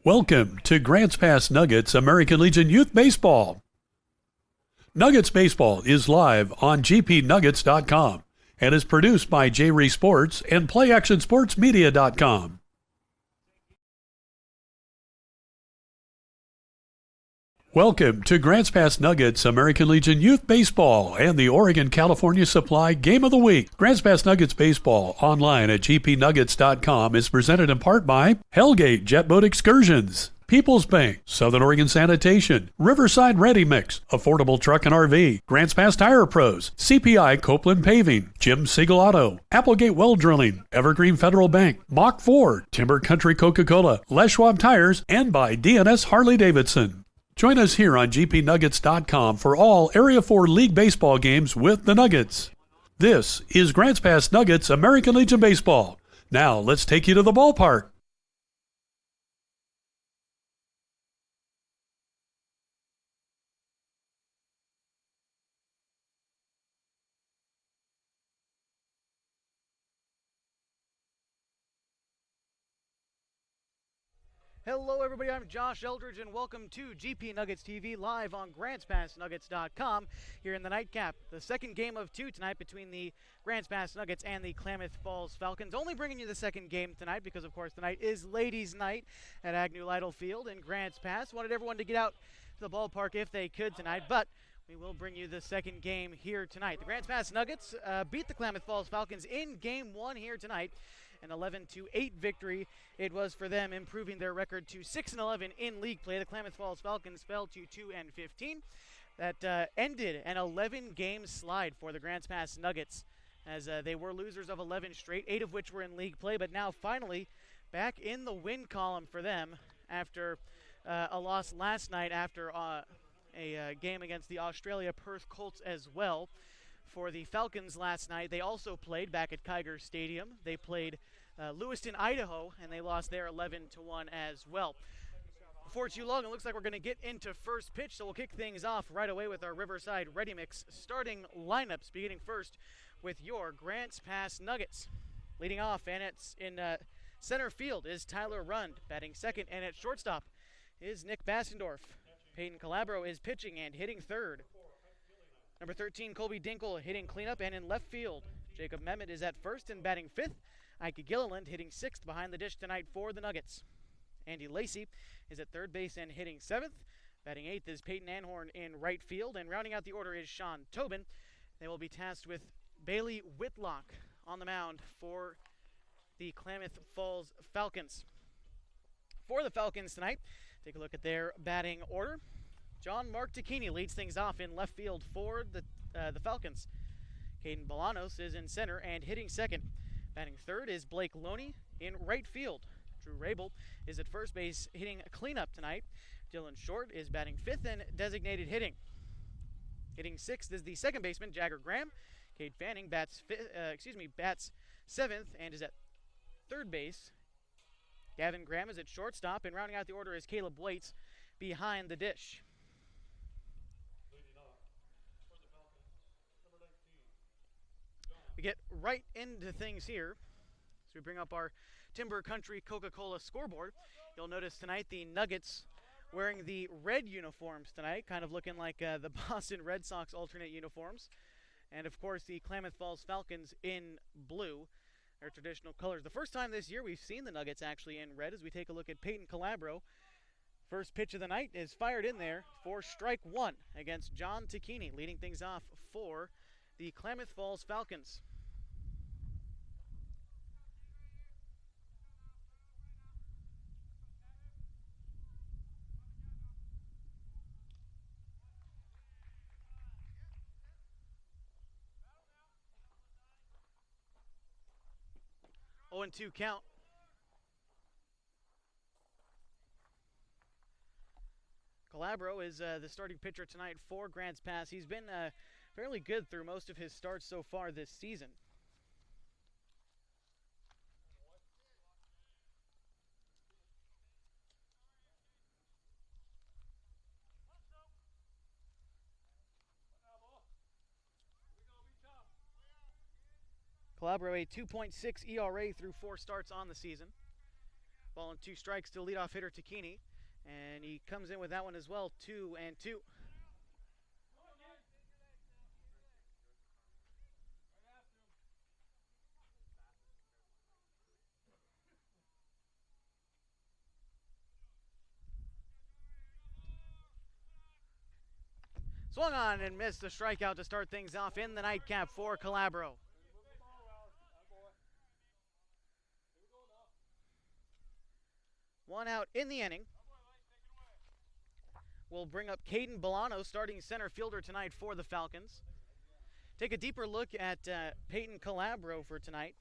Welcome to Grants Pass Nuggets American Legion Youth Baseball. Nuggets Baseball is live on gpnuggets.com and is produced by J-Ree Sports and PlayActionSportsMedia.com. Welcome to Grants Pass Nuggets American Legion Youth Baseball and the Oregon-California Supply Game of the Week. Grants Pass Nuggets Baseball online at gpnuggets.com is presented in part by Hellgate Jet Boat Excursions, People's Bank, Southern Oregon Sanitation, Riverside Ready Mix, Affordable Truck and RV, Grants Pass Tire Pros, CPI Copeland Paving, Jim Siegel Auto, Applegate Well Drilling, Evergreen Federal Bank, Mach Ford, Timber Country Coca-Cola, Les Schwab Tires, and by DNS Harley Davidson. Join us here on gpnuggets.com for all Area 4 League baseball games with the Nuggets. This is Grants Pass Nuggets American Legion Baseball. Now let's take you to the ballpark. Hello everybody, I'm Josh Eldridge and welcome to GP Nuggets TV live on GrantsPassNuggets.com here in the nightcap. The second game of two tonight between the Grants Pass Nuggets and the Klamath Falls Falcons. Only bringing you the second game tonight because of course tonight is Ladies Night at Agnew Lytle Field in Grants Pass. Wanted everyone to get out to the ballpark if they could tonight, but we will bring you the second game here tonight. The Grants Pass Nuggets beat the Klamath Falls Falcons in game one here tonight. An 11-8 victory it was for them, improving their record to 6-11 in league play. The Klamath Falls Falcons fell to 2-15. That ended an 11-game slide for the Grants Pass Nuggets, as they were losers of 11 straight, 8 of which were in league play, but now finally back in the win column for them after a loss last night after a game against the Australia Perth Colts as well. For the Falcons last night, they also played back at Kiger Stadium. They played Lewiston, Idaho, and they lost there 11-1 as well. Before too long, it looks like we're going to get into first pitch, so we'll kick things off right away with our Riverside Ready Mix starting lineups, beginning first with your Grants Pass Nuggets. Leading off, and it's in center field is Tyler Rund. Batting second, and at shortstop is Nick Bassendorf. Peyton Calabro is pitching and hitting third. Number 13, Colby Dinkle hitting cleanup, and in left field, Jacob Mehmet is at first and batting fifth. Ike Gilliland hitting sixth behind the dish tonight for the Nuggets. Andy Lacey is at third base and hitting seventh. Batting eighth is Peyton Anhorn in right field, and rounding out the order is Sean Tobin. They will be tasked with Bailey Whitlock on the mound for the Klamath Falls Falcons. For the Falcons tonight, take a look at their batting order. John Mark Tacchini leads things off in left field for the Falcons. Caden Bolanos is in center and hitting second. Batting third is Blake Loney in right field. Drew Rabel is at first base hitting a cleanup tonight. Dylan Short is batting fifth and designated hitting. Hitting sixth is the second baseman Jagger Graham. Cade Fanning bats seventh and is at third base. Gavin Graham is at shortstop, and rounding out the order is Caleb Waits behind the dish. We get right into things here. So we bring up our Timber Country Coca-Cola scoreboard. You'll notice tonight the Nuggets wearing the red uniforms tonight, kind of looking like the Boston Red Sox alternate uniforms. And of course the Klamath Falls Falcons in blue, their traditional colors. The first time this year we've seen the Nuggets actually in red as we take a look at Peyton Calabro. First pitch of the night is fired in there for strike one against John Tacchini, leading things off for the Klamath Falls Falcons. Oh, 0-2 count. Calabro is the starting pitcher tonight for Grants Pass. He's been fairly good through most of his starts so far this season. Calabro a 2.6 ERA through 4 starts on the season. Ball and 2 strikes to leadoff hitter Takini, and he comes in with that one as well, 2-2. Swung on and missed the strikeout to start things off in the nightcap for Calabro. One out in the inning. We'll bring up Caden Bolano, starting center fielder tonight for the Falcons. Take a deeper look at Peyton Calabro for tonight.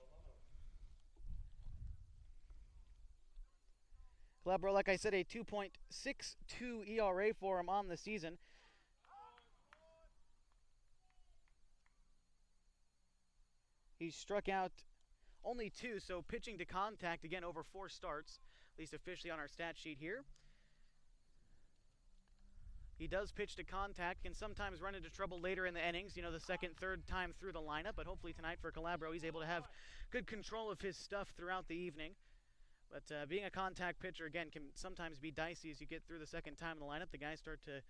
Calabro, like I said, a 2.62 ERA for him on the season. He struck out only 2, so pitching to contact again over 4 starts, at least officially on our stat sheet here. He does pitch to contact, can sometimes run into trouble later in the innings, you know, the second, third time through the lineup, but hopefully tonight for Calabro, he's able to have good control of his stuff throughout the evening. But being a contact pitcher, again, can sometimes be dicey as you get through the second time in the lineup. The guys start to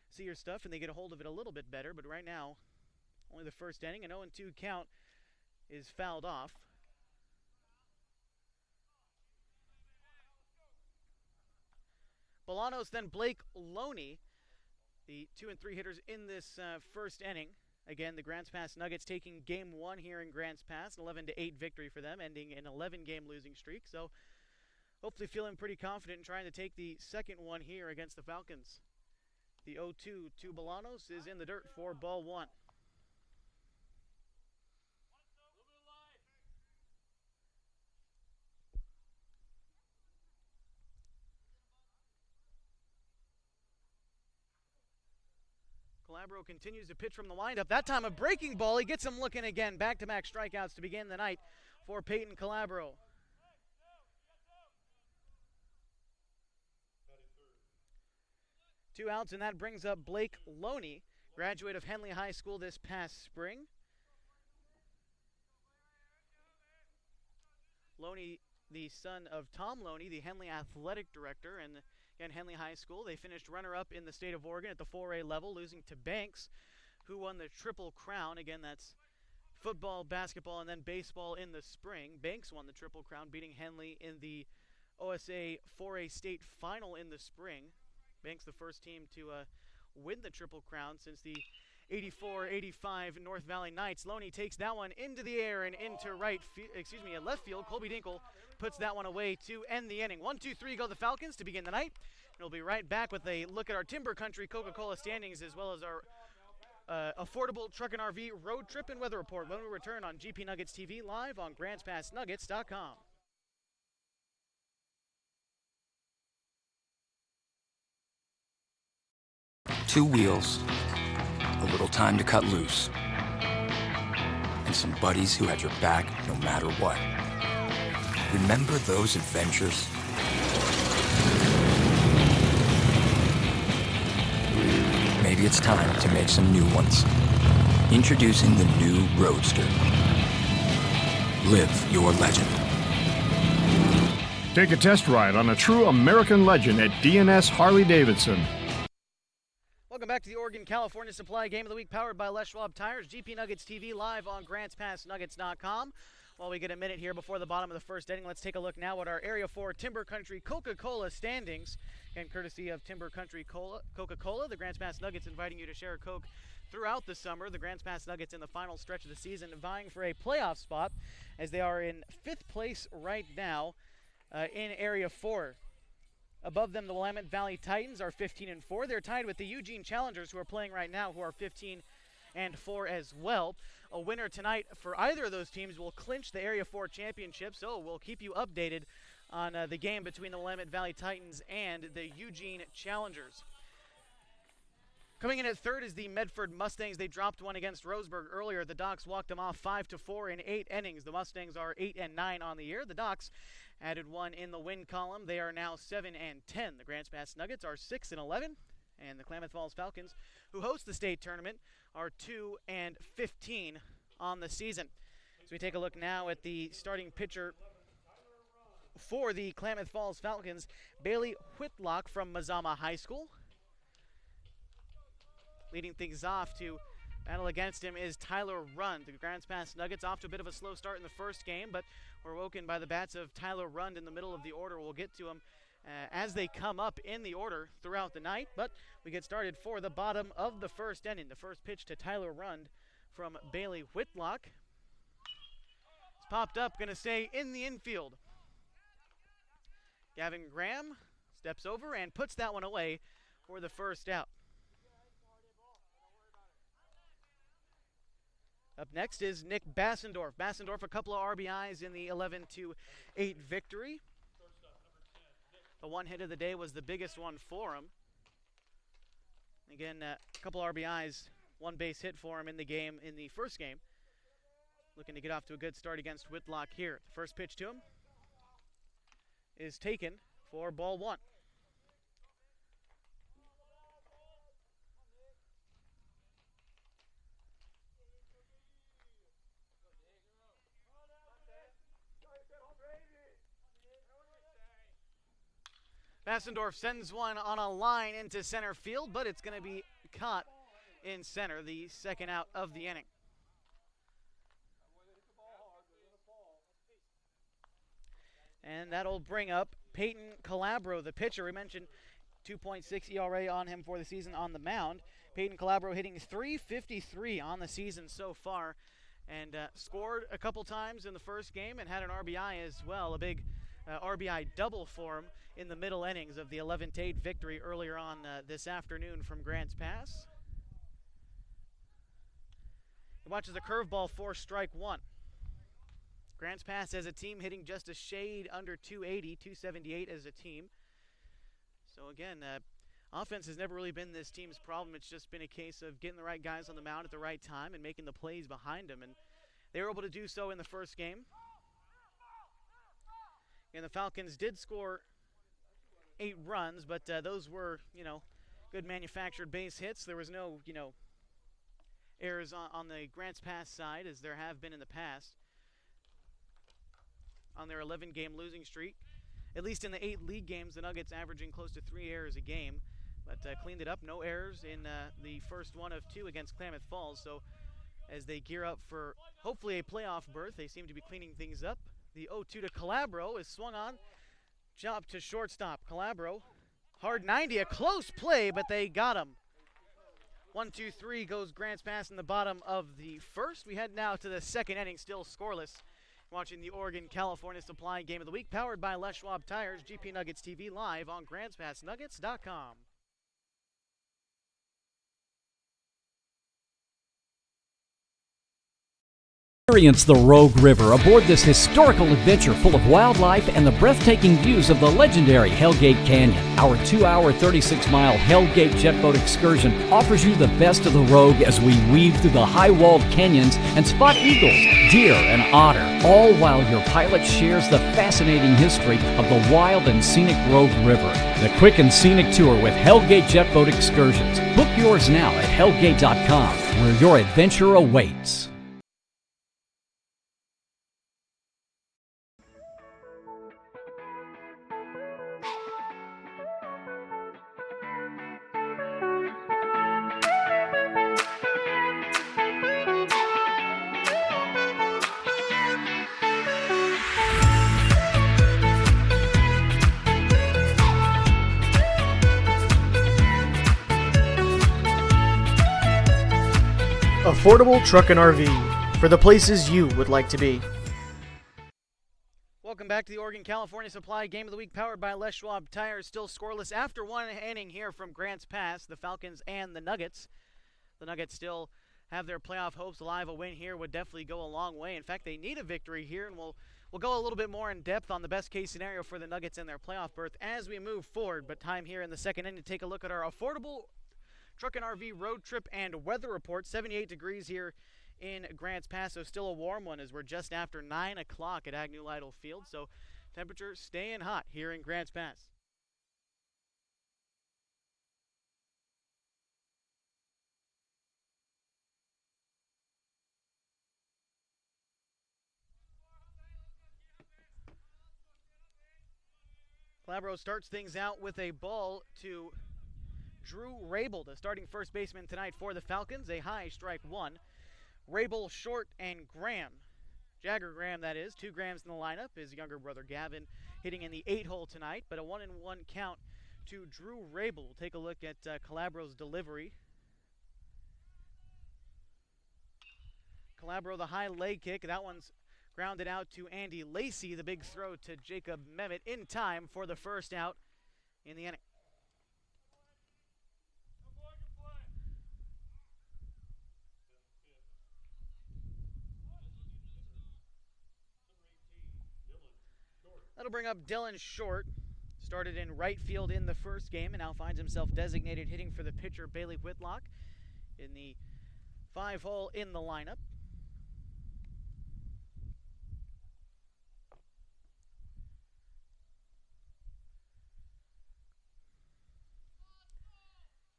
see your stuff, and they get a hold of it a little bit better, but right now, only the first inning, an 0-2 count is fouled off. Bolanos, then Blake Loney, the 2 and 3 hitters in this first inning. Again, the Grants Pass Nuggets taking game 1 here in Grants Pass, an 11-8 victory for them, ending an 11-game losing streak. So hopefully feeling pretty confident in trying to take the second one here against the Falcons. The 0-2 to Bolanos is in the dirt for ball 1. Calabro continues to pitch from the windup. That time a breaking ball. He gets him looking again. Back-to-back strikeouts to begin the night for Peyton Calabro. Two outs, and that brings up Blake Loney, graduate of Henley High School this past spring. Loney, the son of Tom Loney, the Henley athletic director, and again, Henley High School. They finished runner-up in the state of Oregon at the 4A level, losing to Banks, who won the Triple Crown. Again, that's football, basketball, and then baseball in the spring. Banks won the Triple Crown, beating Henley in the OSA 4A state final in the spring. Banks the first team to win the Triple Crown since the 84-85 North Valley Knights. Loney takes that one into the air and into left field. Colby Dinkle puts that one away to end the inning. 1-2-3 go the Falcons to begin the night. And we'll be right back with a look at our Timber Country Coca-Cola standings as well as our affordable truck and RV road trip and weather report when we return on GP Nuggets TV live on GrantsPassNuggets.com. 2 wheels, a little time to cut loose, and some buddies who had your back no matter what. Remember those adventures? Maybe it's time to make some new ones. Introducing the new Roadster. Live your legend. Take a test ride on a true American legend at DNS Harley-Davidson. Welcome back to the Oregon California Supply Game of the Week, powered by Les Schwab Tires. GP Nuggets TV live on GrantsPassNuggets.com. While we get a minute here before the bottom of the first inning, let's take a look now at our Area 4 Timber Country Coca-Cola standings. And courtesy of Timber Country Coca-Cola, the Grants Pass Nuggets inviting you to share a Coke throughout the summer. The Grants Pass Nuggets in the final stretch of the season vying for a playoff spot as they are in 5th place right now in Area 4. Above them, the Willamette Valley Titans are 15-4. They're tied with the Eugene Challengers, who are playing right now, who are 15-4 as well. A winner tonight for either of those teams will clinch the Area 4 championship, so we'll keep you updated on the game between the Willamette Valley Titans and the Eugene Challengers. Coming in at third is the Medford Mustangs. They dropped one against Roseburg earlier. The Docs walked them off 5-4 in 8 innings. The Mustangs are 8-9 on the year. The Docs added one in the win column. They are now 7-10. The Grants Pass Nuggets are 6-11, and the Klamath Falls Falcons, who host the state tournament, are 2-15 on the season. So we take a look now at the starting pitcher for the Klamath Falls Falcons, Bailey Whitlock from Mazama High School. Leading things off to battle against him is Tyler Rund. The Grants Pass Nuggets off to a bit of a slow start in the first game, but were woken by the bats of Tyler Rund in the middle of the order. We'll get to them as they come up in the order throughout the night, but we get started for the bottom of the first inning. The first pitch to Tyler Rund from Bailey Whitlock. It's popped up, going to stay in the infield. Gavin Graham steps over and puts that one away for the first out. Up next is Nick Bassendorf. Bassendorf, a couple of RBIs in the 11-8 victory. The one hit of the day was the biggest one for him. Again, a couple RBIs, one base hit for him in the game, in the first game. Looking to get off to a good start against Whitlock here. The first pitch to him is taken for ball one. Bassendorf sends one on a line into center field, but it's going to be caught in center, the second out of the inning. And that'll bring up Peyton Calabro, the pitcher. We mentioned 2.6 ERA on him for the season on the mound. Peyton Calabro hitting .353 on the season so far, and scored a couple times in the first game and had an RBI as well, a big RBI double for him in the middle innings of the 11-8 victory earlier on this afternoon from Grants Pass. He watches a curveball for strike one. Grants Pass as a team hitting just a shade under 280, 278 as a team. So again, offense has never really been this team's problem. It's just been a case of getting the right guys on the mound at the right time and making the plays behind them. And they were able to do so in the first game. And the Falcons did score 8 runs, but those were, good manufactured base hits. There was no, errors on the Grants Pass side, as there have been in the past on their 11-game losing streak. At least in the 8 league games, the Nuggets averaging close to 3 errors a game, but cleaned it up. No errors in the first one of 2 against Klamath Falls. So as they gear up for hopefully a playoff berth, they seem to be cleaning things up. The 0-2 to Calabro is swung on. Job to shortstop. Calabro, hard 90, a close play, but they got him. 1-2-3 goes Grants Pass in the bottom of the first. We head now to the second inning, still scoreless. Watching the Oregon-California Supply Game of the Week, powered by Les Schwab Tires, GP Nuggets TV, live on GrantsPassNuggets.com. Experience the Rogue River aboard this historical adventure full of wildlife and the breathtaking views of the legendary Hellgate Canyon. Our 2-hour, 36-mile Hellgate jet boat excursion offers you the best of the Rogue as we weave through the high-walled canyons and spot eagles, deer, and otter, all while your pilot shares the fascinating history of the wild and scenic Rogue River. The quick and scenic tour with Hellgate Jet Boat Excursions. Book yours now at hellgate.com, where your adventure awaits. Affordable Truck and RV, for the places you would like to be. Welcome back to the Oregon-California Supply Game of the Week, powered by Les Schwab Tires. Still scoreless after one inning here from Grants Pass, the Falcons and the Nuggets. The Nuggets still have their playoff hopes alive. A win here would definitely go a long way. In fact, they need a victory here, and we'll go a little bit more in depth on the best-case scenario for the Nuggets and their playoff berth as we move forward. But time here in the second inning to take a look at our affordable Truck and RV road trip and weather report. 78 degrees here in Grants Pass, so still a warm one as we're just after 9 o'clock at Agnew Lytle Field. So temperature staying hot here in Grants Pass. Calabro starts things out with a ball to Drew Rabel, the starting first baseman tonight for the Falcons. A high strike one. Rabel, Short, and Graham. Jagger Graham, that is. 2 Grahams in the lineup. His younger brother Gavin hitting in the 8-hole tonight, but a 1-1 count to Drew Rabel. We'll take a look at Calabro's delivery. Calabro, the high leg kick. That one's grounded out to Andy Lacey. The big throw to Jacob Mehmet in time for the first out in the inning. That'll bring up Dylan Short. Started in right field in the first game and now finds himself designated hitting for the pitcher Bailey Whitlock in the 5-hole in the lineup.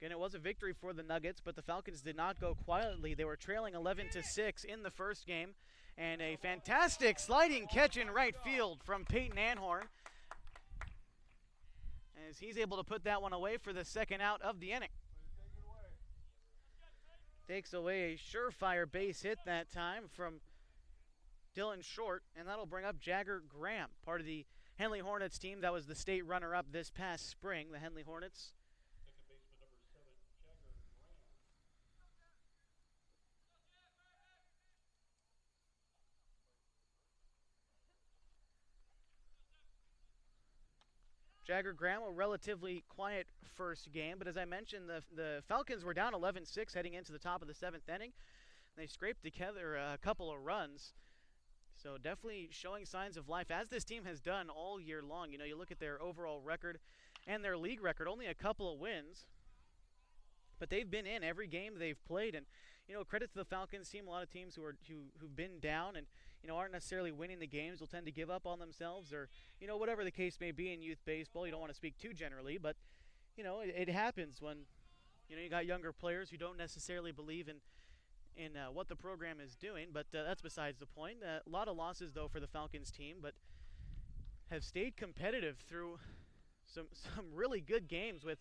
Again, it was a victory for the Nuggets, but the Falcons did not go quietly. They were trailing 11-6 in the first game. And a fantastic sliding catch in right field from Peyton Anhorn, as he's able to put that one away for the second out of the inning. Takes away a surefire base hit that time from Dylan Short, and that'll bring up Jagger Graham, part of the Henley Hornets team that was the state runner-up this past spring. The Henley Hornets. Jagger Graham, a relatively quiet first game, but as I mentioned, the Falcons were down 11-6 heading into the top of the 7th inning. They scraped together a couple of runs, so definitely showing signs of life, as this team has done all year long. You know, you look at their overall record and their league record, only a couple of wins, but they've been in every game they've played, and you know, credit to the Falcons team. A lot of teams who've been down and aren't necessarily winning the games will tend to give up on themselves, or whatever the case may be in youth baseball. You don't want to speak too generally, but it happens when you got younger players who don't necessarily believe in what the program is doing. But that's besides the point. A lot of losses though for the Falcons team, but have stayed competitive through some really good games with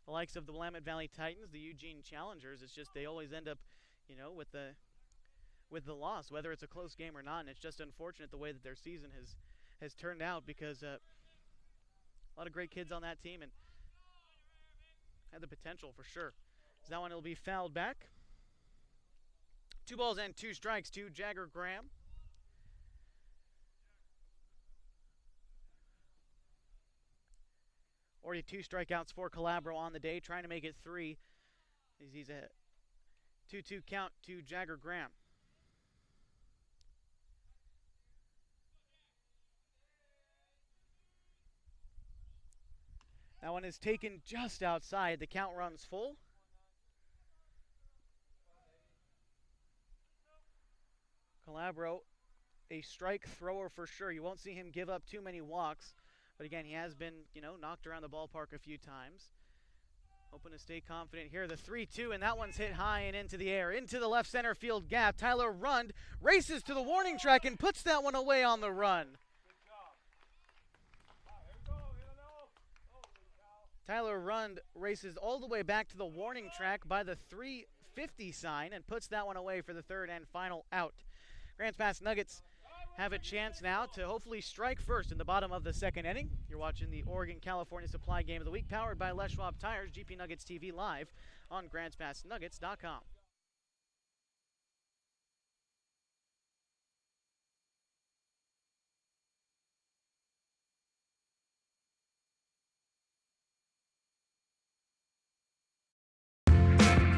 the likes of the Willamette Valley Titans, the Eugene Challengers. It's just they always end up with the loss, whether it's a close game or not. And it's just unfortunate the way that their season has turned out, because a lot of great kids on that team and had the potential for sure. So that one will be fouled back. 2 balls and 2 strikes to Jagger Graham. Already 2 strikeouts for Calabro on the day, trying to make it 3. He's a 2-2 count to Jagger Graham. That one is taken just outside. The count runs full. Calabro, a strike thrower for sure. You won't see him give up too many walks. But again, he has been, knocked around the ballpark a few times. Hoping to stay confident here. The 3-2, and that one's hit high and into the air. Into the left center field gap. Tyler Rund races to the warning track and puts that one away on the run. Tyler Rund races all the way back to the warning track by the 350 sign and puts that one away for the third and final out. Grants Pass Nuggets have a chance now to hopefully strike first in the bottom of the second inning. You're watching the Oregon-California Supply Game of the Week, powered by Les Schwab Tires, GP Nuggets TV live on GrantsPassNuggets.com.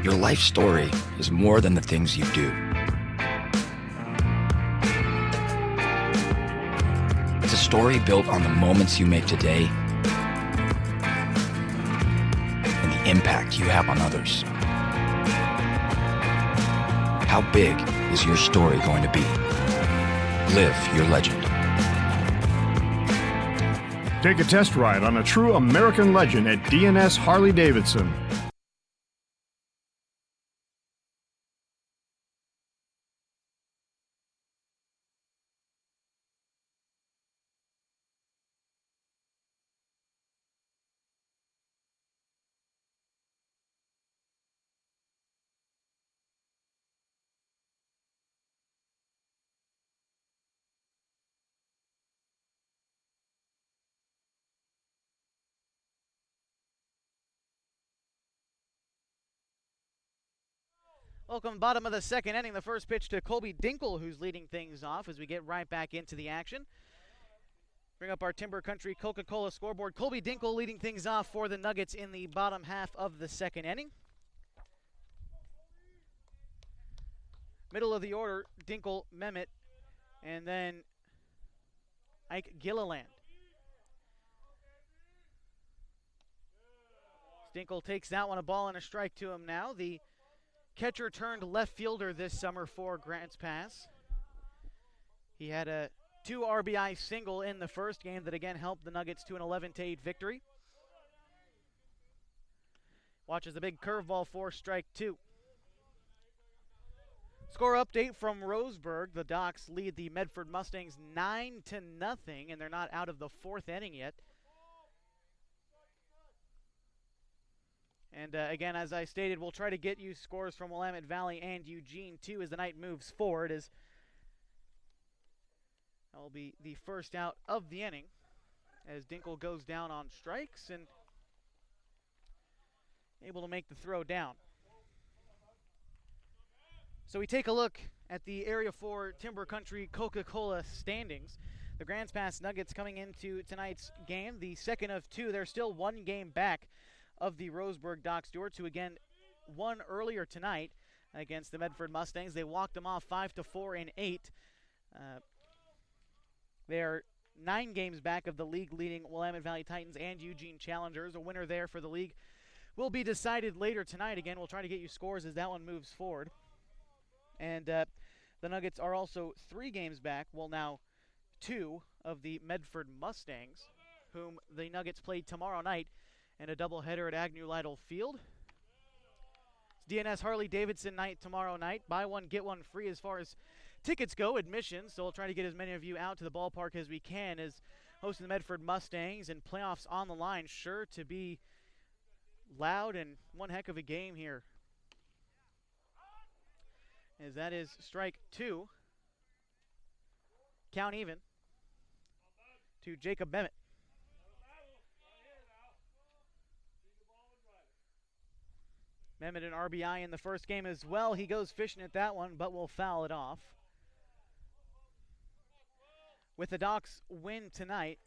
Your life story is more than the things you do. It's a story built on the moments you make today and the impact you have on others. How big is your story going to be? Live your legend. Take a test ride on a true American legend at DNS Harley-Davidson. Welcome, bottom of the second inning. The first pitch to Colby Dinkle, who's leading things off as we get right back into the action. Bring up our Timber Country Coca-Cola scoreboard. Colby Dinkle leading things off for the Nuggets in the bottom half of the second inning. Middle of the order, Dinkle, Mehmet, and then Ike Gilliland. Dinkle takes that one, a ball and a strike to him now. The catcher turned left fielder this summer for Grants Pass. He had a 2 RBI single in the first game that again helped the Nuggets to an 11-8 victory. Watches the big curveball for strike 2. Score update from Roseburg. The Docs lead the Medford Mustangs 9-0, and they're not out of the 4th inning yet. And again, as I stated, we'll try to get you scores from Willamette Valley and Eugene too as the night moves forward. As that will be the first out of the inning as Dinkle goes down on strikes and able to make the throw down. So we take a look at the Area 4 Timber Country Coca-Cola standings. The Grants Pass Nuggets coming into tonight's game, the second of 2. They're still 1 game back of the Roseburg Doc Stewarts, who again won earlier tonight against the Medford Mustangs. They walked them off 5-4 in 8. They're 9 games back of the league-leading Willamette Valley Titans and Eugene Challengers. A winner there for the league will be decided later tonight. Again, we'll try to get you scores as that one moves forward. And the Nuggets are also 3 games back, well now 2 of the Medford Mustangs, whom the Nuggets play tomorrow night in a doubleheader at Agnew Lytle Field. It's DNS Harley-Davidson night tomorrow night. Buy one, get one free as far as tickets go, admissions. So we'll try to get as many of you out to the ballpark as we can as hosting the Medford Mustangs and playoffs on the line. Sure to be loud and one heck of a game here. As that is strike 2. Count even to Jacob Mehmet. Mehmet an RBI in the first game as well. He goes fishing at that one, but will foul it off. With the Docs win tonight,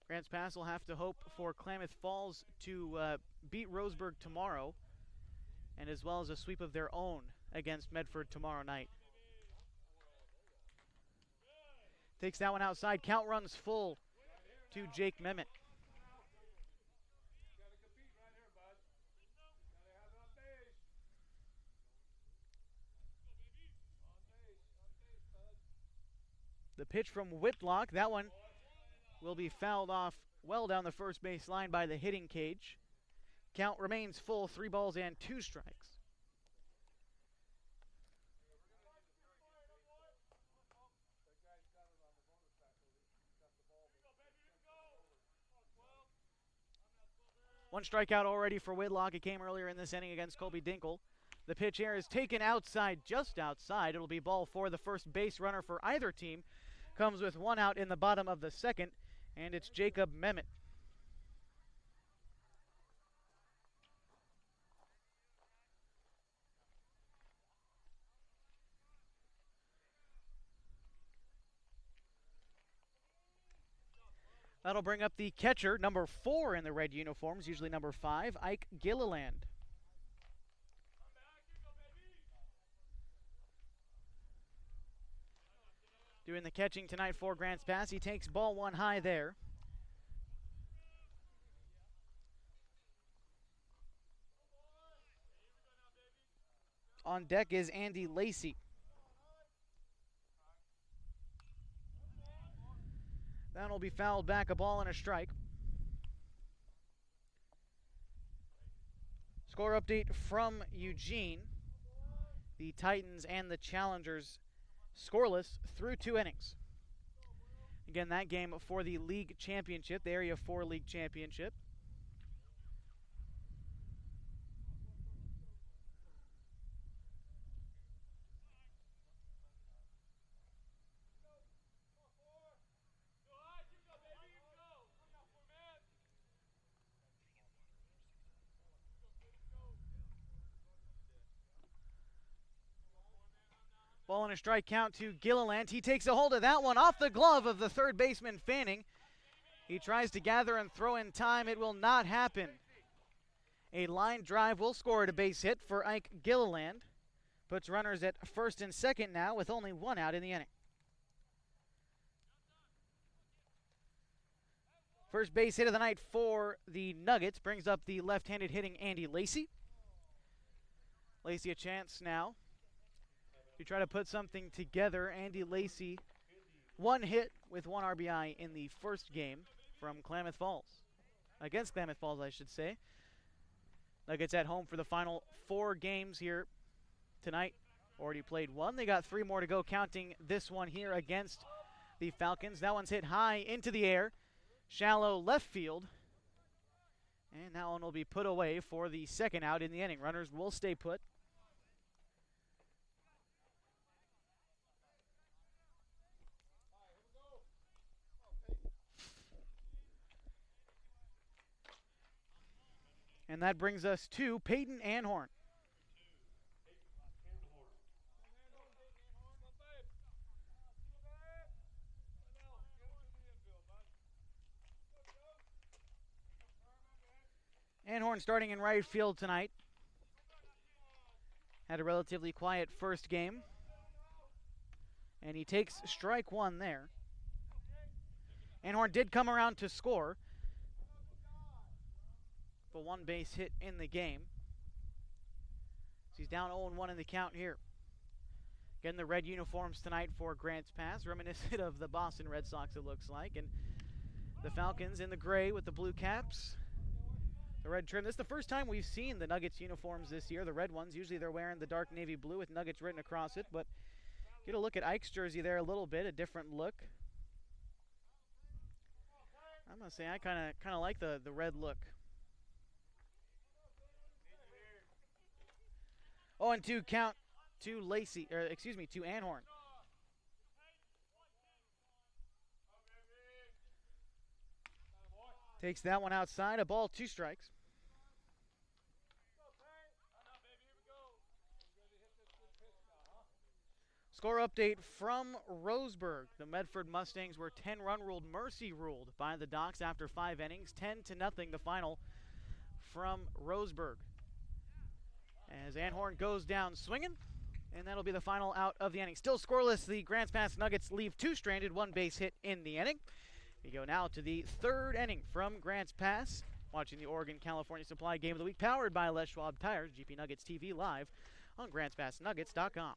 Grants Pass will have to hope for Klamath Falls to beat Roseburg tomorrow, and as well as a sweep of their own against Medford tomorrow night. Takes that one outside. Count runs full to Jake Mehmet. The pitch from Whitlock, that one will be fouled off well down the first base line by the hitting cage. Count remains full, 3 balls and 2 strikes. One strikeout already for Whitlock. It came earlier in this inning against Colby Dinkle. The pitch here is taken outside, just outside. It'll be ball 4. The first base runner for either team comes with 1 out in the bottom of the second, and it's Jacob Mehmet. That'll bring up the catcher, number 4 in the red uniforms, usually number 5, Ike Gilliland. Doing the catching tonight for Grants Pass. He takes ball 1 high there. On deck is Andy Lacey. That'll be fouled back, a ball and a strike. Score update from Eugene. The Titans and the Challengers scoreless through 2 innings. Again, that game for the league championship, the Area 4 league championship. Ball and a strike count to Gilliland. He takes a hold of that one off the glove of the third baseman Fanning. He tries to gather and throw in time. It will not happen. A line drive will score at a base hit for Ike Gilliland. Puts runners at first and second now with only one out in the inning. First base hit of the night for the Nuggets brings up the left-handed hitting Andy Lacey. Lacey a chance now to try to put something together. Andy Lacey, one hit with one RBI in the first game from Klamath Falls. Against Klamath Falls, I should say. Nuggets at home for the final 4 games here tonight. Already played one. They got 3 more to go, counting this one here against the Falcons. That one's hit high into the air. Shallow left field. And that one will be put away for the second out in the inning. Runners will stay put. And that brings us to Peyton Anhorn. Anhorn starting in right field tonight. Had a relatively quiet first game. And he takes strike one there. Anhorn did come around to score. But one base hit in the game. So he's down 0-1 in the count here. Again, the red uniforms tonight for Grants Pass, reminiscent of the Boston Red Sox, it looks like. And the Falcons in the gray with the blue caps. The red trim. This is the first time we've seen the Nuggets uniforms this year, the red ones. Usually they're wearing the dark navy blue with Nuggets written across it. But get a look at Ike's jersey there a little bit, a different look. I'm going to say I kind of like the red look. 0-2 count to Lacey, or excuse me, to Anhorn. Takes that one outside, a ball, 2 strikes. Score update from Roseburg. The Medford Mustangs were 10-run ruled, mercy ruled by the Docs after 5 innings. 10-0 the final from Roseburg. As Anhorn goes down swinging, and that'll be the final out of the inning. Still scoreless, the Grants Pass Nuggets leave 2 stranded, 1 base hit in the inning. We go now to the 3rd inning from Grants Pass. Watching the Oregon-California Supply Game of the Week, powered by Les Schwab Tires. GP Nuggets TV live on GrantsPassNuggets.com.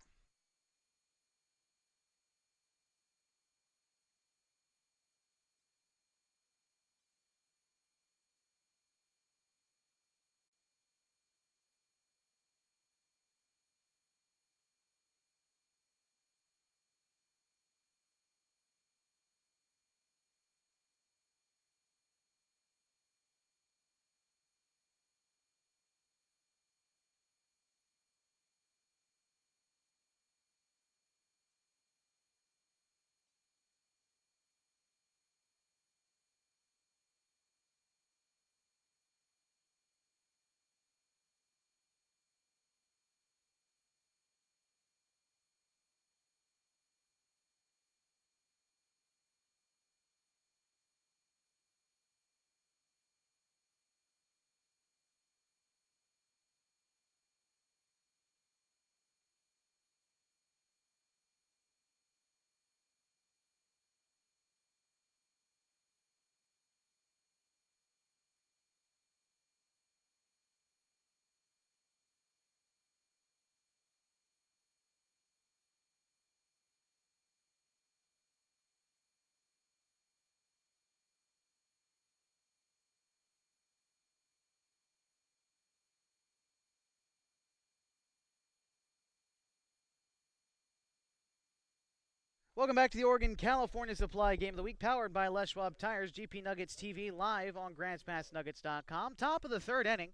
Welcome back to the Oregon-California Supply Game of the Week, powered by Les Schwab Tires. GP Nuggets TV live on GrantsPassNuggets.com. Top of the 3rd inning,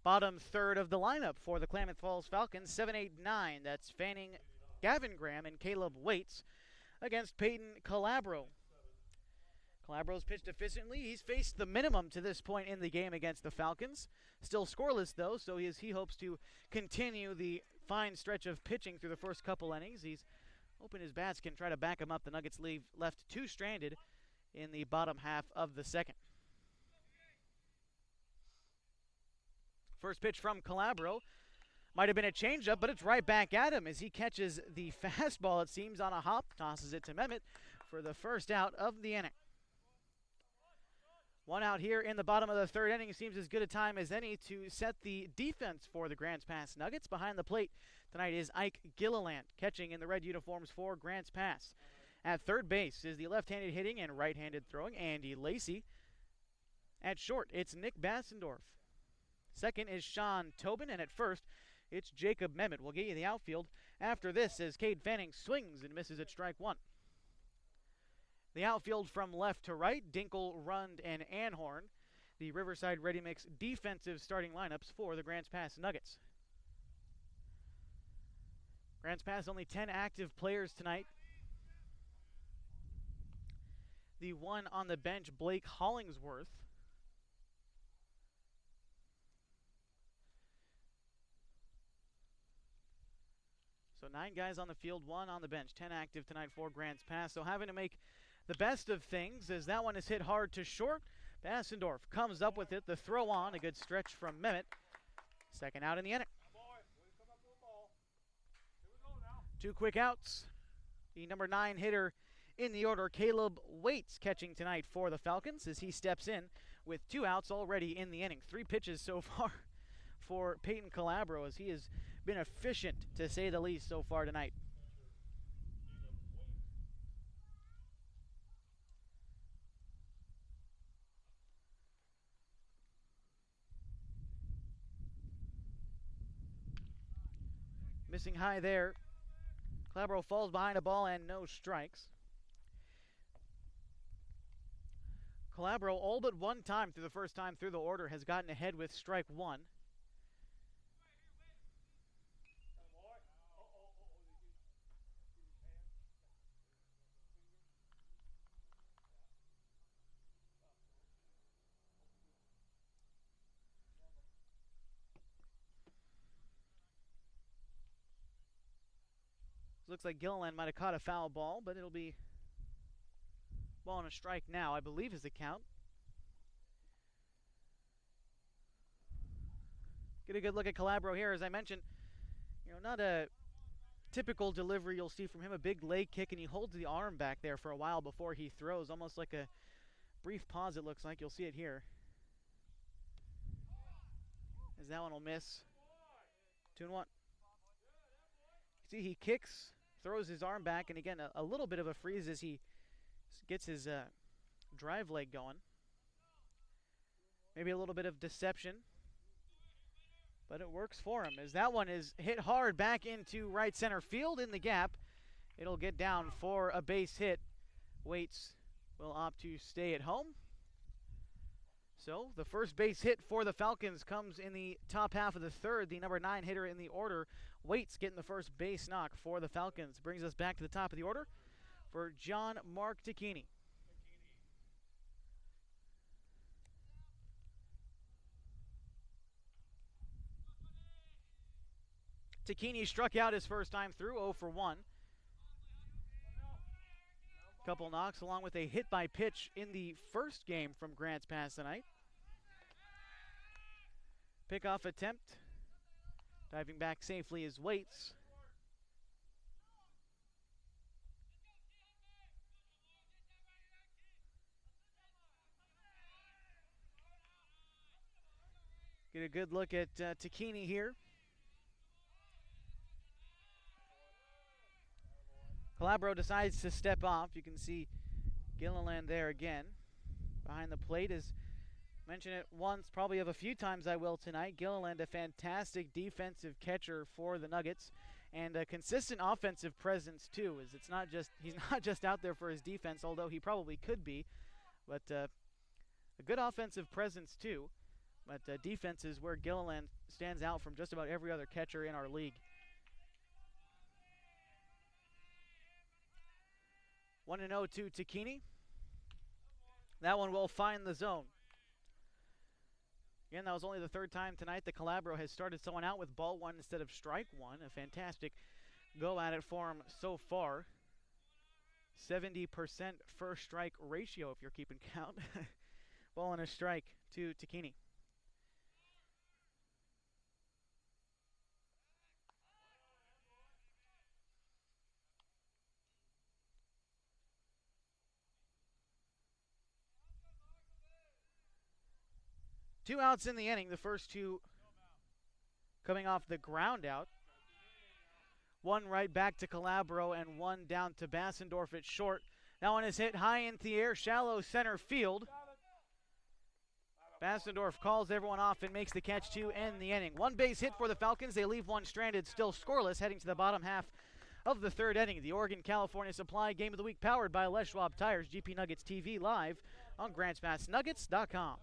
bottom 3rd of the lineup for the Klamath Falls Falcons. 7-8-9. That's Fanning, Gavin Graham, and Caleb Waits against Peyton Calabro. Calabro's pitched efficiently. He's faced the minimum to this point in the game against the Falcons. Still scoreless, though, so he hopes to continue the fine stretch of pitching through the first couple innings. He's hoping his bats can try to back him up. The Nuggets leave left two stranded in the bottom half of the second. First pitch from Calabro. Might have been a changeup, but it's right back at him as he catches the fastball, it seems, on a hop. Tosses it to Mehmet for the first out of the inning. One out here in the bottom of the third inning. Seems as good a time as any to set the defense for the Grants Pass Nuggets. Behind the plate tonight is Ike Gilliland, catching in the red uniforms for Grants Pass. At third base is the left-handed hitting and right-handed throwing Andy Lacey. At short, it's Nick Bassendorf. Second is Sean Tobin, and at first, it's Jacob Mehmet. We'll get you the outfield after this as Cade Fanning swings and misses at strike one. The outfield from left to right, Dinkle, Rund, and Anhorn. The Riverside Ready Mix defensive starting lineups for the Grants Pass Nuggets. Grants Pass only 10 active players tonight. The one on the bench, Blake Hollingsworth. So 9 guys on the field, 1 on the bench, 10 active tonight for Grants Pass. So having to make the best of things as that one is hit hard to short. Bassendorf comes up with it. The throw on, a good stretch from Mehmet. Second out in the inning. 2 quick outs. The number 9 hitter in the order, Caleb Waits, catching tonight for the Falcons as he steps in with 2 outs already in the inning. 3 pitches so far for Peyton Calabro as he has been efficient, to say the least, so far tonight. Missing high there. Calabro falls behind a ball and no strikes. Calabro, all but one time through the first time through the order, has gotten ahead with strike one. Looks like Gilliland might have caught a foul ball, but it'll be ball and a strike now, I believe is the count. Get a good look at Calabro here. As I mentioned, not a typical delivery you'll see from him. A big leg kick, and he holds the arm back there for a while before he throws, almost like a brief pause it looks like. You'll see it here. As that one will miss. 2-1. See, he kicks, throws his arm back, and again, a little bit of a freeze as he gets his drive leg going. Maybe a little bit of deception, but it works for him as that one is hit hard back into right center field in the gap. It'll get down for a base hit. Waits will opt to stay at home. So the first base hit for the Falcons comes in the top half of the third. The number 9 hitter in the order, Waits, getting the first base knock for the Falcons. Brings us back to the top of the order for John Mark Tacchini. Tacchini struck out his first time through, 0 for 1. Couple knocks along with a hit by pitch in the first game from Grants Pass tonight. Pickoff attempt. Diving back safely is Waits. Get a good look at Tacchini here. Calabro decides to step off. You can see Gilliland there again. Behind the plate, as mentioned it once, probably of a few times I will tonight. Gilliland, a fantastic defensive catcher for the Nuggets, and a consistent offensive presence too. As he's not just out there for his defense, although he probably could be, but a good offensive presence too. But defense is where Gilliland stands out from just about every other catcher in our league. 1-0 to Tacchini. That one will find the zone. Again, that was only the third time tonight that Calabro has started someone out with ball one instead of strike one. A fantastic go at it for him so far. 70% first strike ratio if you're keeping count. Ball and a strike to Takini. Two outs in the inning, the first two coming off the ground out. One right back to Calabro and one down to Bassendorf at short. That one is hit high into the air, shallow center field. Bassendorf calls everyone off and makes the catch to end the inning. One base hit for the Falcons. They leave one stranded, still scoreless, heading to the bottom half of the third inning. The Oregon-California Supply Game of the Week powered by Les Schwab Tires. GP Nuggets TV live on GrantsPassNuggets.com.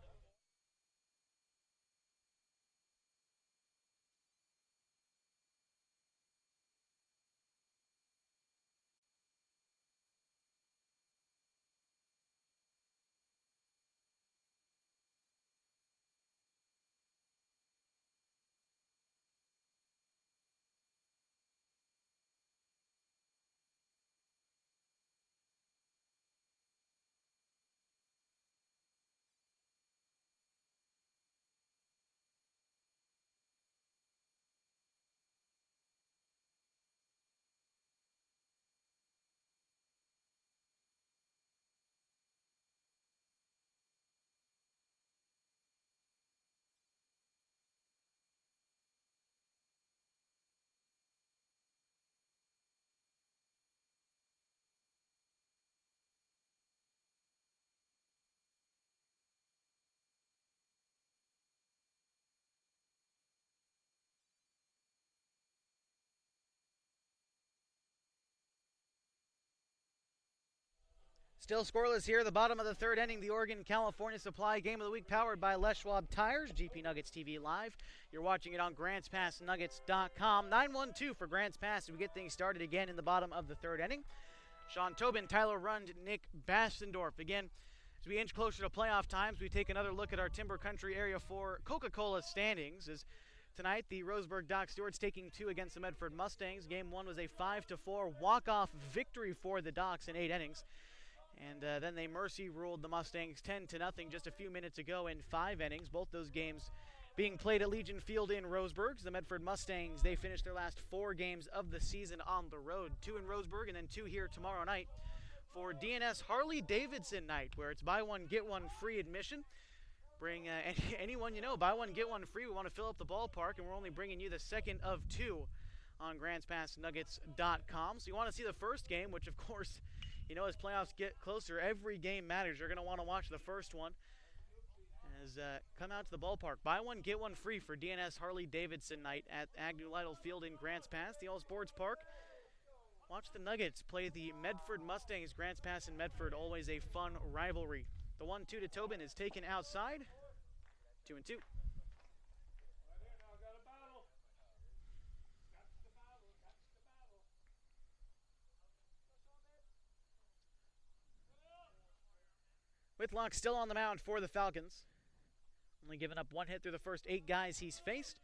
Still scoreless here, the bottom of the third inning. The Oregon-California Supply Game of the Week powered by Les Schwab Tires. GP Nuggets TV live. You're watching it on GrantsPassNuggets.com. 9-1-2 for Grants Pass as we get things started again in the bottom of the third inning. Sean Tobin, Tyler Rund, Nick Bassendorf. Again, as we inch closer to playoff times, we take another look at our Timber Country Area 4 Coca-Cola standings. As tonight, the Roseburg Dock Stewards taking two against the Medford Mustangs. Game one was a 5-4 walk-off victory for the Docks in 8 innings. And then they mercy ruled the Mustangs 10-0 just a few minutes ago in 5 innings. Both those games being played at Legion Field in Roseburg. The Medford Mustangs, they finished their last 4 games of the season on the road. 2 in Roseburg and then 2 here tomorrow night for DNS Harley-Davidson night, where it's buy one, get one free admission. Bring anyone you know, buy one, get one free. We want to fill up the ballpark, and we're only bringing you the second of 2 on GrantsPassNuggets.com. So you want to see the first game, which of course, you know, as playoffs get closer, every game matters. You're going to want to watch the first one. As come out to the ballpark. Buy one, get one free for DNS Harley-Davidson night at Agnew Lytle Field in Grants Pass, the All Sports Park. Watch the Nuggets play the Medford Mustangs. Grants Pass and Medford, always a fun rivalry. The 1-2 to Tobin is taken outside. 2-2. Whitlock still on the mound for the Falcons. Only given up 1 hit through the first 8 guys he's faced.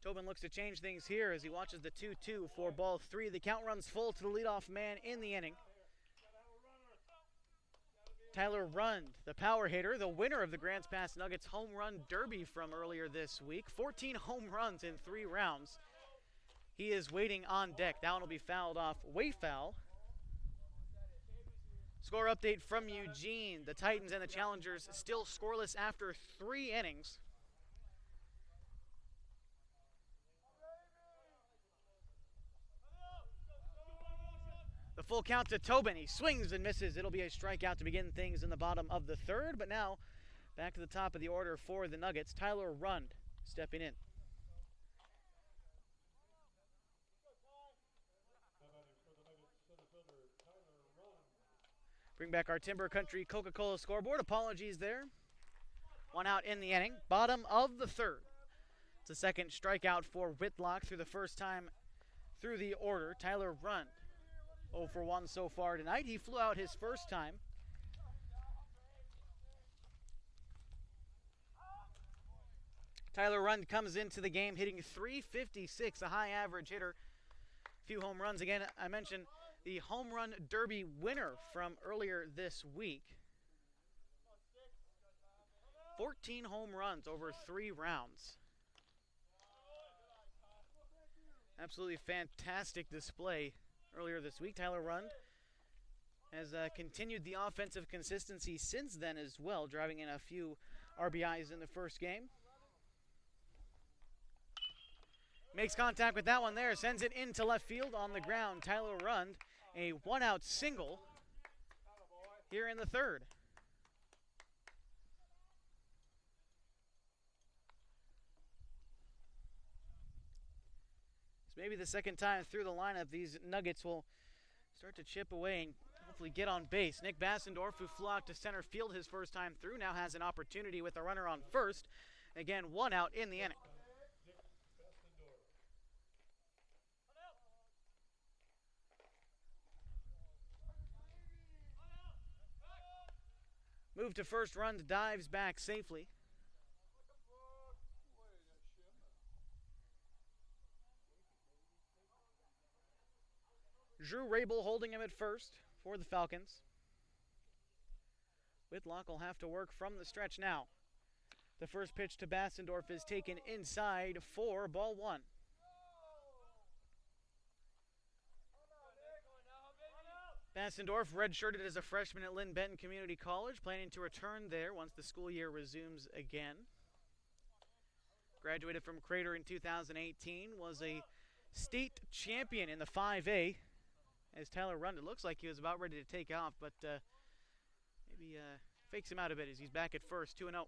Tobin looks to change things here as he watches the 2-2 for ball 3. The count runs full to the leadoff man in the inning. Tyler Rund, the power hitter, the winner of the Grants Pass Nuggets home run derby from earlier this week. 14 home runs in 3 rounds. He is waiting on deck. That one will be fouled off. Way foul. Score update from Eugene. The Titans and the Challengers still scoreless after 3 innings. The full count to Tobin. He swings and misses. It'll be a strikeout to begin things in the bottom of the third. But now, back to the top of the order for the Nuggets. Tyler Rund stepping in. Bring back our Timber Country Coca-Cola scoreboard. Apologies there. 1 out in the inning. Bottom of the third. It's a second strikeout for Whitlock through the first time through the order. Tyler Rund, 0 for 1 so far tonight. He flew out his first time. Tyler Rund comes into the game hitting .356, a high average hitter. A few home runs. Again, I mentioned the home run derby winner from earlier this week. 14 home runs over 3 rounds. Absolutely fantastic display earlier this week. Tyler Rund has continued the offensive consistency since then as well, driving in a few RBIs in the first game. Makes contact with that one there, sends it into left field on the ground. Tyler Rund, a 1-out single here in the third. So maybe the second time through the lineup, these Nuggets will start to chip away and hopefully get on base. Nick Bassendorf, who flew out to center field his first time through, now has an opportunity with a runner on first. Again, 1 out in the inning. Move to first, Rund dives back safely. Drew Rabel holding him at first for the Falcons. Whitlock will have to work from the stretch now. The first pitch to Bassendorf is taken inside for ball 1. Bassendorf redshirted as a freshman at Lynn Benton Community College, planning to return there once the school year resumes again. Graduated from Crater in 2018, was a state champion in the 5A. As Tyler Rund, it looks like he was about ready to take off, but maybe fakes him out a bit as he's back at first, 2-0.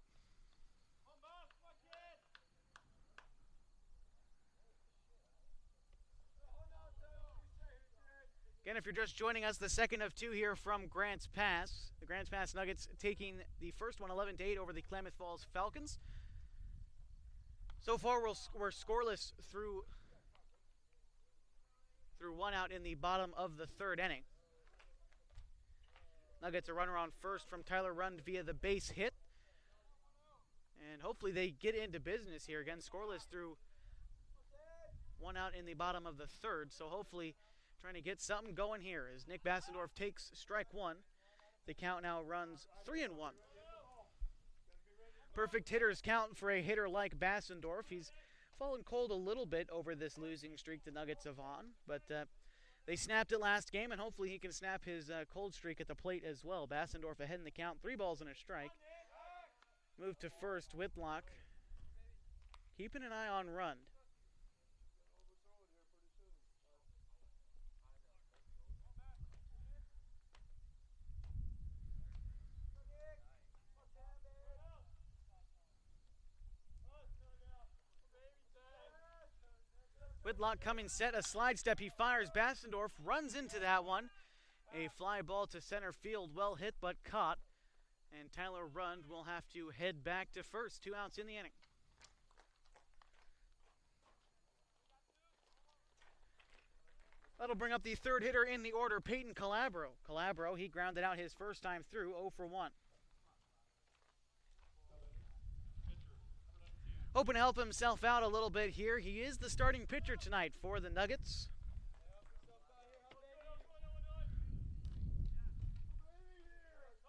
Again, if you're just joining us, the second of 2 here from Grants Pass. The Grants Pass Nuggets taking the first one 11-8 over the Klamath Falls Falcons. So far, we're scoreless through 1 out in the bottom of the third inning. Nuggets a runner on first from Tyler Rund via the base hit. And hopefully they get into business here. Again, scoreless through 1 out in the bottom of the third. So hopefully trying to get something going here as Nick Bassendorf takes strike 1. The count now runs 3-1. Perfect hitters count for a hitter like Bassendorf. He's fallen cold a little bit over this losing streak the Nuggets have on, but they snapped it last game, and hopefully he can snap his cold streak at the plate as well. Bassendorf ahead in the count, 3 balls and a strike. Move to first, Whitlock keeping an eye on Rund. Whitlock coming set, a slide step, he fires. Bassendorf runs into that one. A fly ball to center field, well hit but caught. And Tyler Rund will have to head back to first, 2 outs in the inning. That'll bring up the third hitter in the order, Peyton Calabro. Calabro, he grounded out his first time through, 0 for 1. Hoping to help himself out a little bit here. He is the starting pitcher tonight for the Nuggets.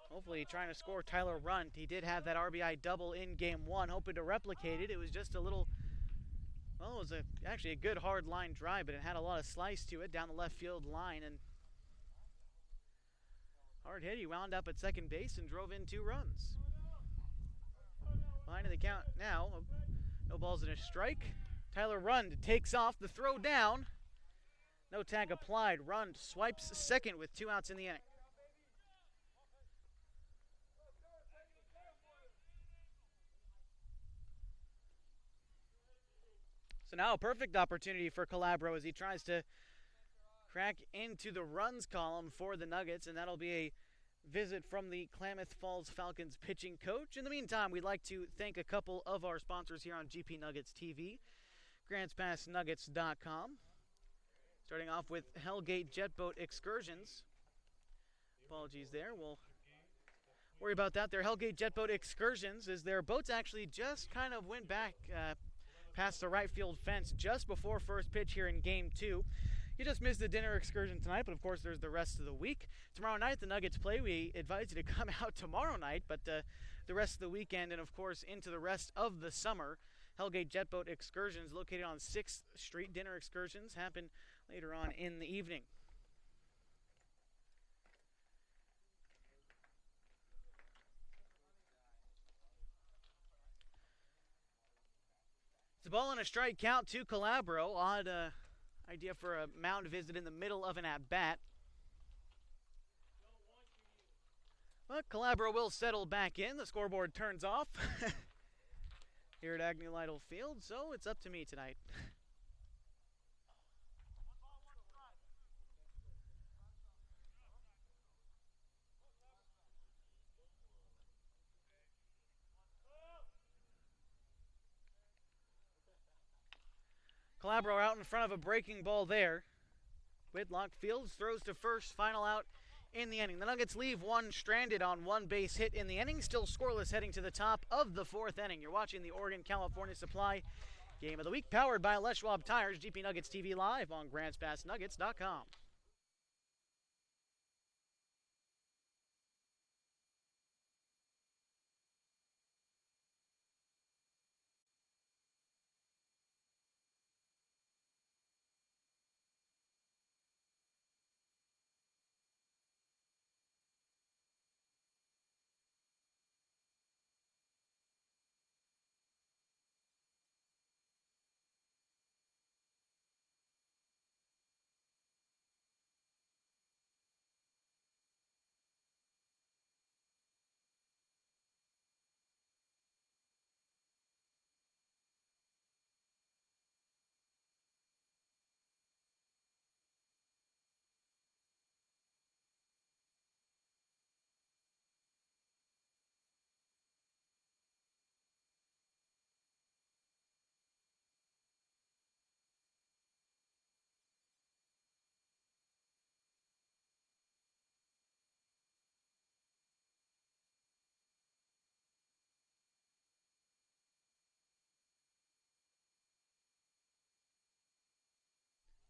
Hopefully trying to score Tyler Rund. He did have that RBI double in game 1, hoping to replicate it. It was just a little, well, it was actually a good hard line drive, but it had a lot of slice to it down the left field line. And hard hit, he wound up at second base and drove in 2 runs. Behind in the count now. No balls and a strike. Tyler Rund takes off the throw down. No tag applied. Rund swipes second with 2 outs in the inning. So now a perfect opportunity for Calabro as he tries to crack into the runs column for the Nuggets, and that'll be a visit from the Klamath Falls Falcons pitching coach. In the meantime, we'd like to thank a couple of our sponsors here on GP Nuggets TV. GrantsPassNuggets.com. Starting off with Hellgate Jet Boat Excursions. Apologies there. We'll worry about that. Their Hellgate Jet Boat Excursions, as their boats actually just kind of went back past the right field fence just before first pitch here in Game 2. You just missed the dinner excursion tonight, but of course there's the rest of the week. Tomorrow night the Nuggets play. We advise you to come out tomorrow night, but the rest of the weekend and of course into the rest of the summer, Hellgate Jet Boat Excursions located on 6th Street. Dinner excursions happen later on in the evening. It's a ball and a strike count to Calabro. Odd idea for a mound visit in the middle of an at-bat. But Calabro will settle back in. The scoreboard turns off here at Agnew Lytle Field, so it's up to me tonight. Calabro out in front of a breaking ball there. Whitlock fields, throws to first, final out in the inning. The Nuggets leave one stranded on one base hit in the inning, still scoreless heading to the top of the 4th inning. You're watching the Oregon California Supply Game of the Week, powered by Les Schwab Tires, GP Nuggets TV live on GrantsPassNuggets.com.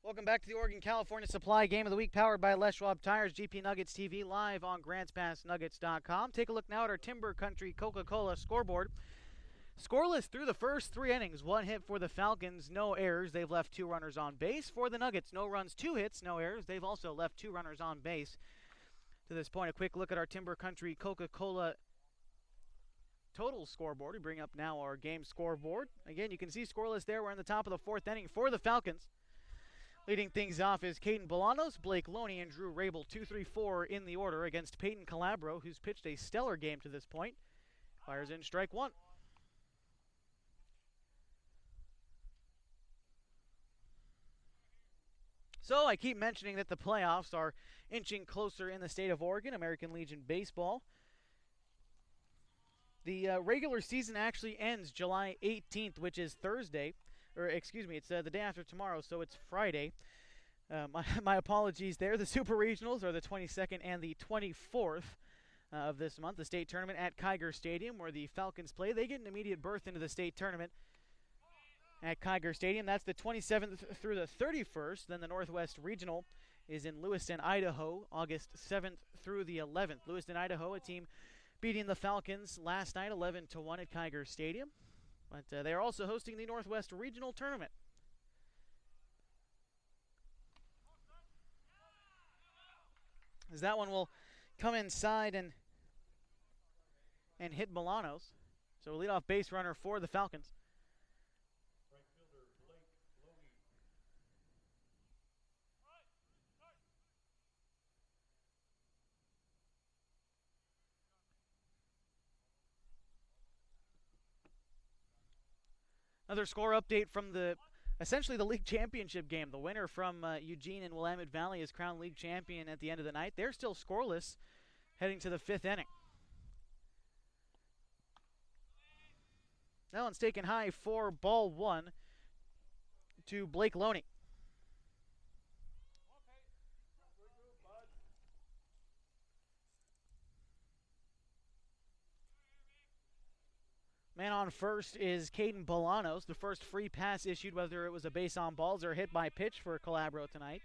Welcome back to the Oregon California Supply Game of the Week, powered by Les Schwab Tires, GP Nuggets TV, live on GrantsPassNuggets.com. Take a look now at our Timber Country Coca-Cola scoreboard. Scoreless through the first 3 innings. 1 hit for the Falcons, no errors. They've left 2 runners on base. For the Nuggets, no runs, 2 hits, no errors. They've also left 2 runners on base. To this point, a quick look at our Timber Country Coca-Cola total scoreboard. We bring up now our game scoreboard. Again, you can see scoreless there. We're in the top of the 4th inning for the Falcons. Leading things off is Caden Bolanos, Blake Loney, and Drew Rabel, 2-3-4 in the order against Peyton Calabro, who's pitched a stellar game to this point. Fires in strike 1. So I keep mentioning that the playoffs are inching closer in the state of Oregon, American Legion Baseball. The regular season actually ends July 18th, which is Thursday. Or excuse me, it's the day after tomorrow, so it's Friday. My apologies there. The Super Regionals are the 22nd and the 24th of this month. The state tournament at Kiger Stadium, where the Falcons play. They get an immediate berth into the state tournament at Kiger Stadium. That's the 27th through the 31st. Then the Northwest Regional is in Lewiston, Idaho, August 7th through the 11th. Lewiston, Idaho, a team beating the Falcons last night 11-1 at Kiger Stadium. But they are also hosting the Northwest Regional Tournament. As that one will come inside and hit Bolanos. So a leadoff base runner for the Falcons. Another score update from essentially the league championship game. The winner from Eugene and Willamette Valley is crowned league champion at the end of the night. They're still scoreless heading to the 5th inning. That one's taken high for ball 1 to Blake Loney. Man on first is Caden Bolanos, the first free pass issued, whether it was a base on balls or a hit by pitch for Calabro tonight.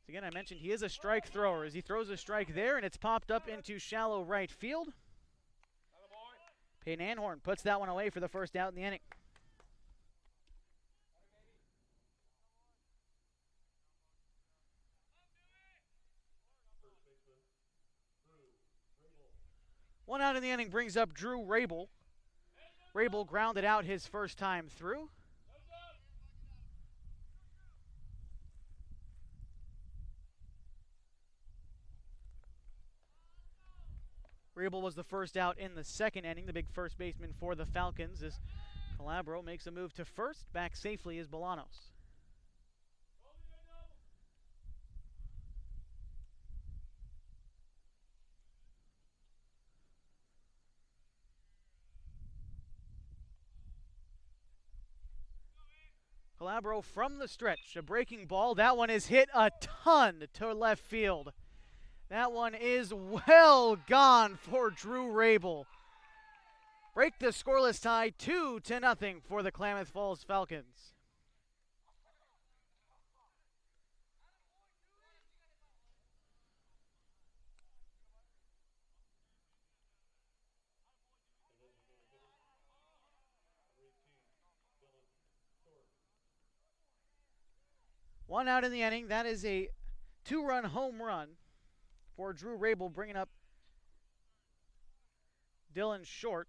So again, I mentioned he is a strike thrower as he throws a strike there, and it's popped up into shallow right field. Peyton Anhorn puts that one away for the first out in the inning. One out in the inning brings up Drew Rabel. Rabel grounded out his first time through. Rabel was the first out in the second inning, the big first baseman for the Falcons, as Calabro makes a move to first. Back safely is Bolanos. Calabro from the stretch, a breaking ball. That one is hit a ton to left field. That one is well gone for Drew Rabel. Break the scoreless tie 2-0 for the Klamath Falls Falcons. One out in the inning. That is a 2-run home run for Drew Rabel, bringing up Dylan Short.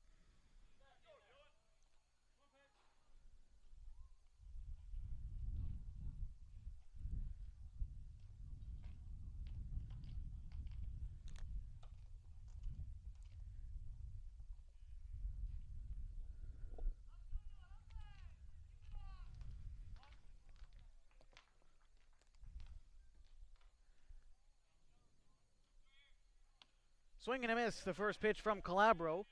Swing and a miss, the first pitch from Calabro.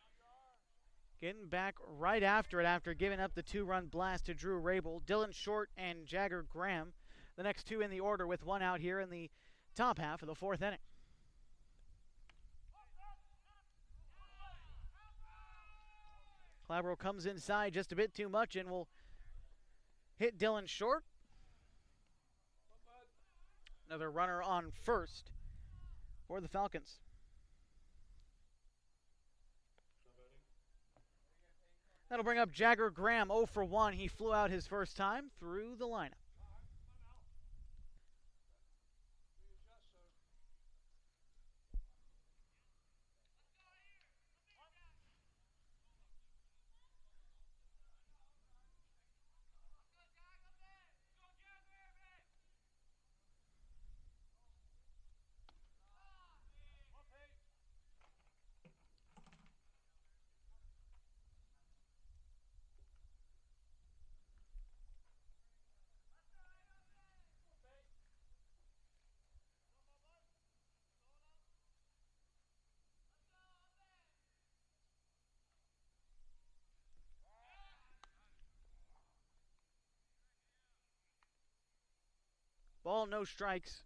Getting back right after it after giving up the 2-run blast to Drew Rabel. Dylan Short and Jagger Graham, the next two in the order with one out here in the top half of the fourth inning. Calabro comes inside just a bit too much and will hit Dylan Short. Another runner on first for the Falcons. That'll bring up Jagger Graham 0 for 1. He flew out his first time through the lineup. Ball, no strikes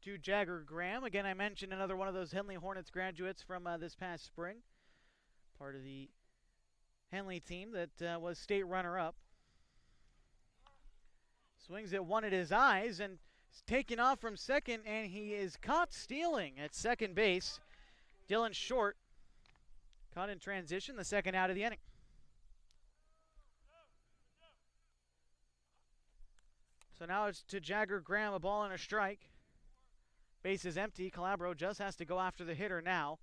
to Jagger Graham. Again, I mentioned another one of those Henley Hornets graduates from this past spring. Part of the Henley team that was state runner-up. Swings at one at his eyes and is taken off from second, and he is caught stealing at second base. Dylan Short caught in transition, the second out of the inning. So now it's to Jagger Graham, a ball and a strike. Base is empty. Calabro just has to go after the hitter now.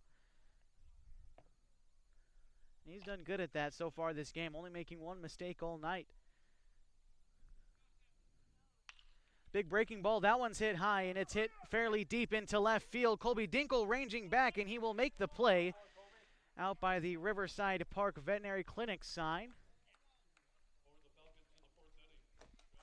He's done good at that so far this game, only making one mistake all night. Big breaking ball. That one's hit high, and it's hit fairly deep into left field. Colby Dinkle ranging back, and he will make the play out by the Riverside Park Veterinary Clinic sign.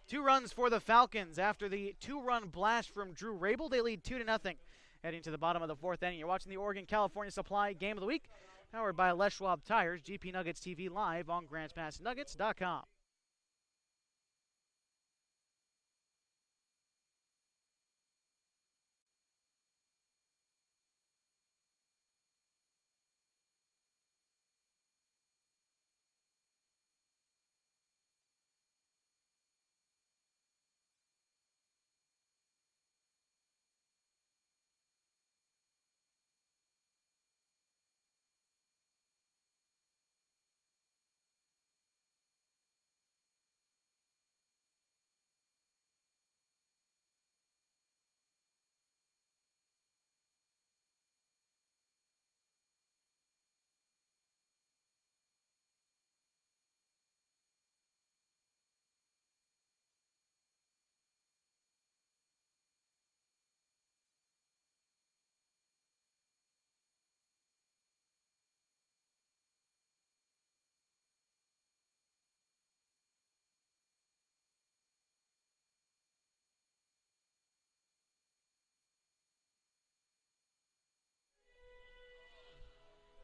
2 runs for the Falcons after the 2-run blast from Drew Rabel. They lead 2-0 heading to the bottom of the fourth inning. You're watching the Oregon-California Supply Game of the Week, powered by Les Schwab Tires, GP Nuggets TV live on GrantsPassNuggets.com.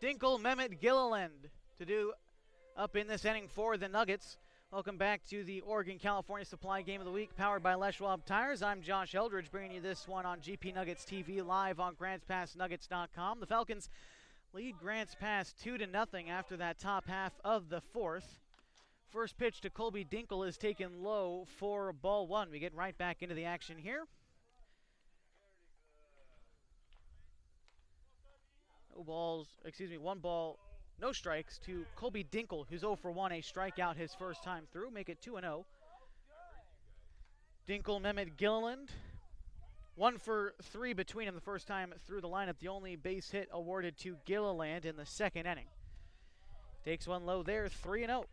Dinkle, Mehmet, Gilliland to do up in this inning for the Nuggets. Welcome back to the Oregon-California Supply Game of the Week, powered by Les Schwab Tires. I'm Josh Eldridge, bringing you this one on GP Nuggets TV, live on GrantsPassNuggets.com. The Falcons lead Grants Pass 2-0 after that top half of the fourth. First pitch to Colby Dinkle is taken low for ball one. We get right back into the action here. One ball, no strikes to Colby Dinkle, who's 0 for 1, a strikeout his first time through, make it 2-0. Dinkle, Mehmet, Gilliland, 1 for 3 between them the first time through the lineup. The only base hit awarded to Gilliland in the second inning. Takes one low there, 3-0.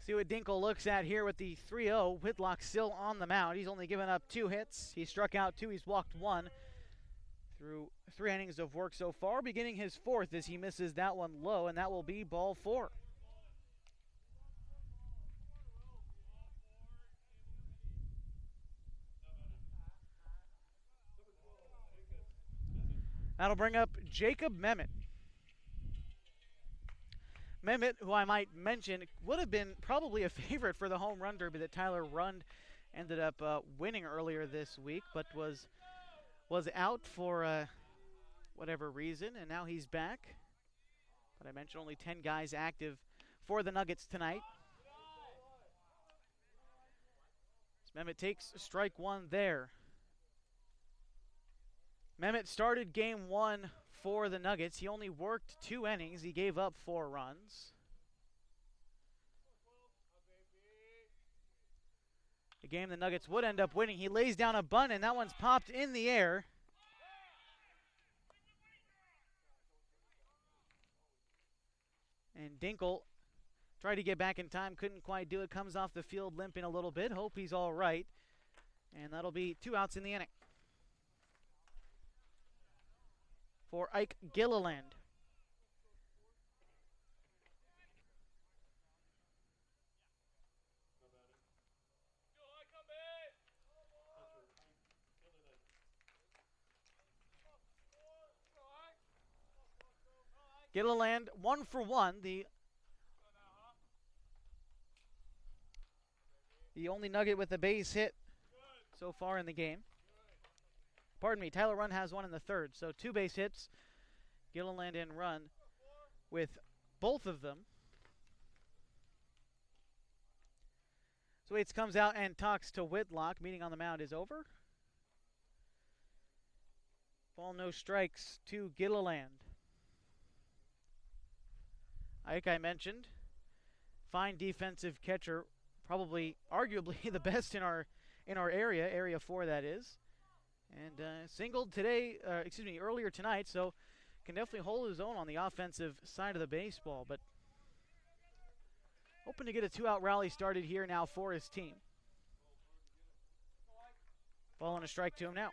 See what Dinkle looks at here with the 3-0. Whitlock still on the mound. He's only given up 2 hits. He struck out 2. He's walked 1 through 3 innings of work so far. Beginning his 4th as he misses that one low, and that will be ball 4. That'll bring up Jacob Mehmet. Mehmet, who I might mention, would have been probably a favorite for the home run derby that Tyler Rund ended up winning earlier this week, but was out for whatever reason, and now he's back. But I mentioned only 10 guys active for the Nuggets tonight. So Mehmet takes strike 1 there. Mehmet started game 1 for the Nuggets. He only worked 2 innings. He gave up 4 runs. The game the Nuggets would end up winning. He lays down a bunt, and that one's popped in the air. And Dinkle tried to get back in time, couldn't quite do it. Comes off the field limping a little bit. Hope he's all right. And that'll be 2 outs in the inning for Ike Gilliland. Gilliland 1 for 1, the only Nugget with a base hit so far in the game. Pardon me, Tyler Rund has 1 in the 3rd, so 2 base hits. Gilliland and Rund with both of them. So Waits comes out and talks to Whitlock. Meeting on the mound is over. Ball, no strikes to Gilliland. Like I mentioned, fine defensive catcher, probably arguably the best in our area 4 that is. And singled today, earlier tonight, so can definitely hold his own on the offensive side of the baseball. But hoping to get a 2-out rally started here now for his team. Ball and a strike to him now.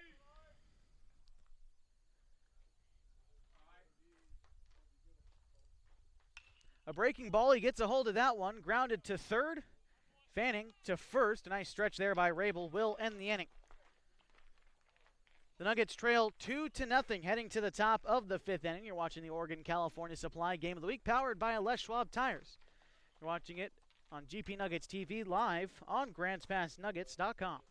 A breaking ball, he gets a hold of that one, grounded to 3rd. Fanning to 1st. A nice stretch there by Rabel will end the inning. The Nuggets trail 2-0 heading to the top of the 5th inning. You're watching the Oregon-California Supply Game of the Week, powered by Les Schwab Tires. You're watching it on GP Nuggets TV, live on GrantsPassNuggets.com.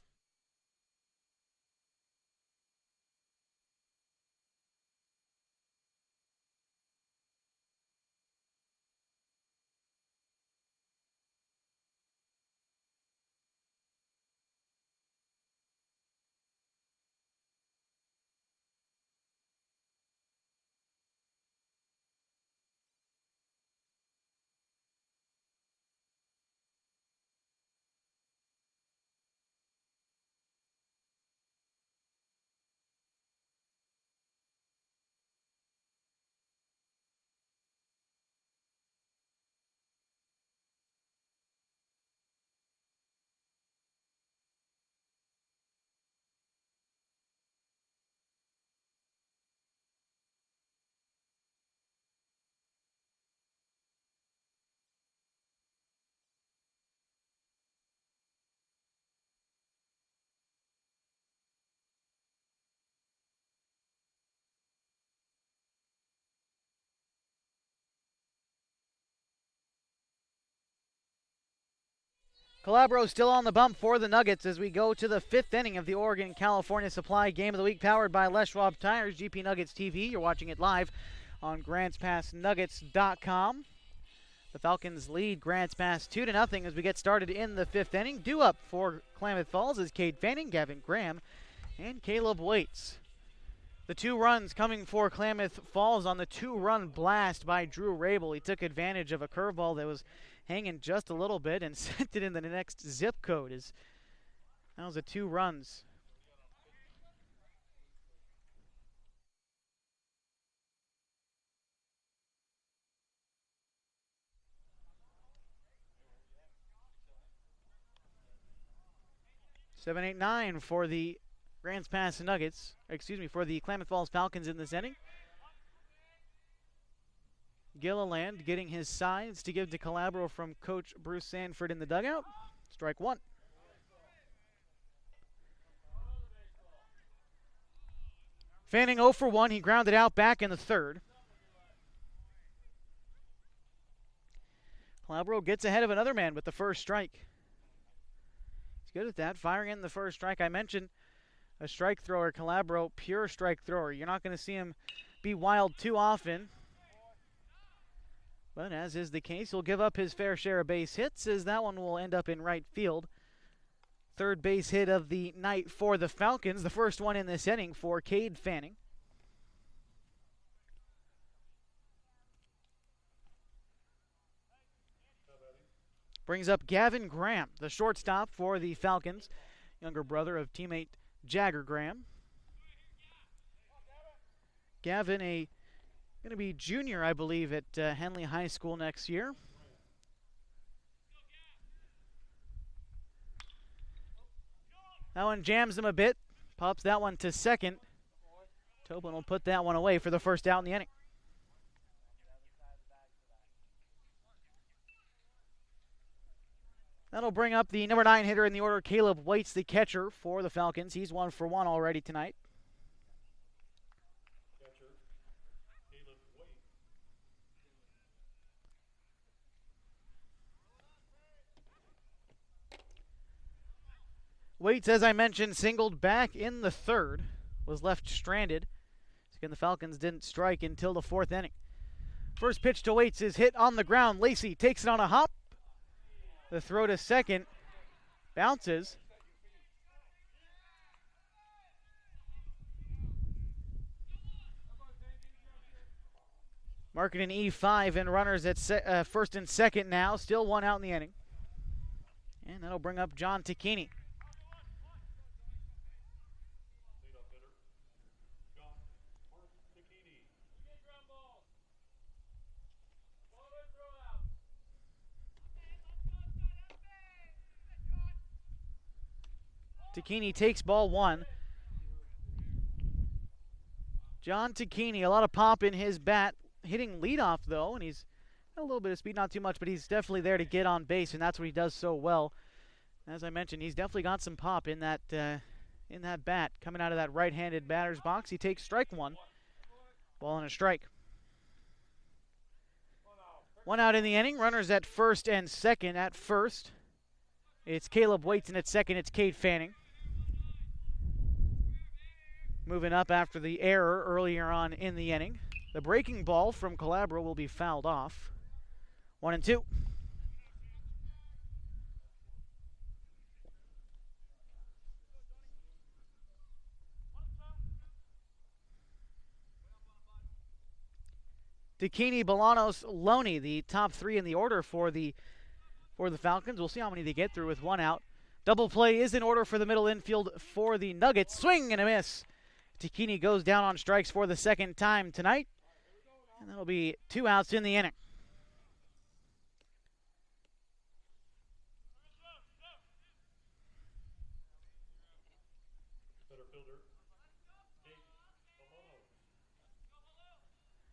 Calabro still on the bump for the Nuggets as we go to the 5th inning of the Oregon-California Supply Game of the Week, powered by Les Schwab Tires, GP Nuggets TV. You're watching it live on GrantsPassNuggets.com. The Falcons lead Grants Pass 2-0 as we get started in the 5th inning. Due up for Klamath Falls is Cade Fanning, Gavin Graham, and Caleb Waits. The 2 runs coming for Klamath Falls on the 2-run blast by Drew Rabel. He took advantage of a curveball that was hanging just a little bit and sent it in the next zip code. That was 2 runs. Seven, 8, 9 for the Grants Pass Nuggets. For the Klamath Falls Falcons in this inning. Gilliland getting his sides to give to Calabro from Coach Bruce Sanford in the dugout. Strike 1. Fanning 0 for 1. He grounded out back in the 3rd. Calabro gets ahead of another man with the first strike. He's good at that, firing in the first strike. I mentioned a strike thrower, Calabro, pure strike thrower. You're not going to see him be wild too often. But as is the case, he'll give up his fair share of base hits as that one will end up in right field. 3rd base hit of the night for the Falcons, the first one in this inning for Cade Fanning. Brings up Gavin Graham, the shortstop for the Falcons, younger brother of teammate Jagger Graham. Gavin, going to be junior, I believe, at Henley High School next year. That one jams him a bit. Pops that one to second. Tobin will put that one away for the first out in the inning. That'll bring up the number 9 hitter in the order, Caleb Waits, the catcher for the Falcons. He's 1 for 1 already tonight. Waits, as I mentioned, singled back in the 3rd, was left stranded. Again, the Falcons didn't strike until the 4th inning. First pitch to Waits is hit on the ground. Lacey takes it on a hop. The throw to second bounces. Marking an E5 and runners at first and second now. Still 1 out in the inning. And that'll bring up John Tacchini. Tacchini takes ball 1. John Tacchini, a lot of pop in his bat, hitting leadoff though, and he's got a little bit of speed, not too much, but he's definitely there to get on base, and that's what he does so well. As I mentioned, he's definitely got some pop in that bat. Coming out of that right-handed batter's box, he takes strike 1. Ball and a strike. 1 out in the inning. Runners at first and second. At first, it's Caleb Waits, and at second, it's Cade Fanning. Moving up after the error earlier on in the inning. The breaking ball from Calabro will be fouled off. 1-2. Tacchini, Bolanos, Loney, the top 3 in the order for the Falcons. We'll see how many they get through with 1 out. Double play is in order for the middle infield for the Nuggets. Swing and a miss. Tacchini goes down on strikes for the 2nd time tonight. And that'll be 2 outs in the inning.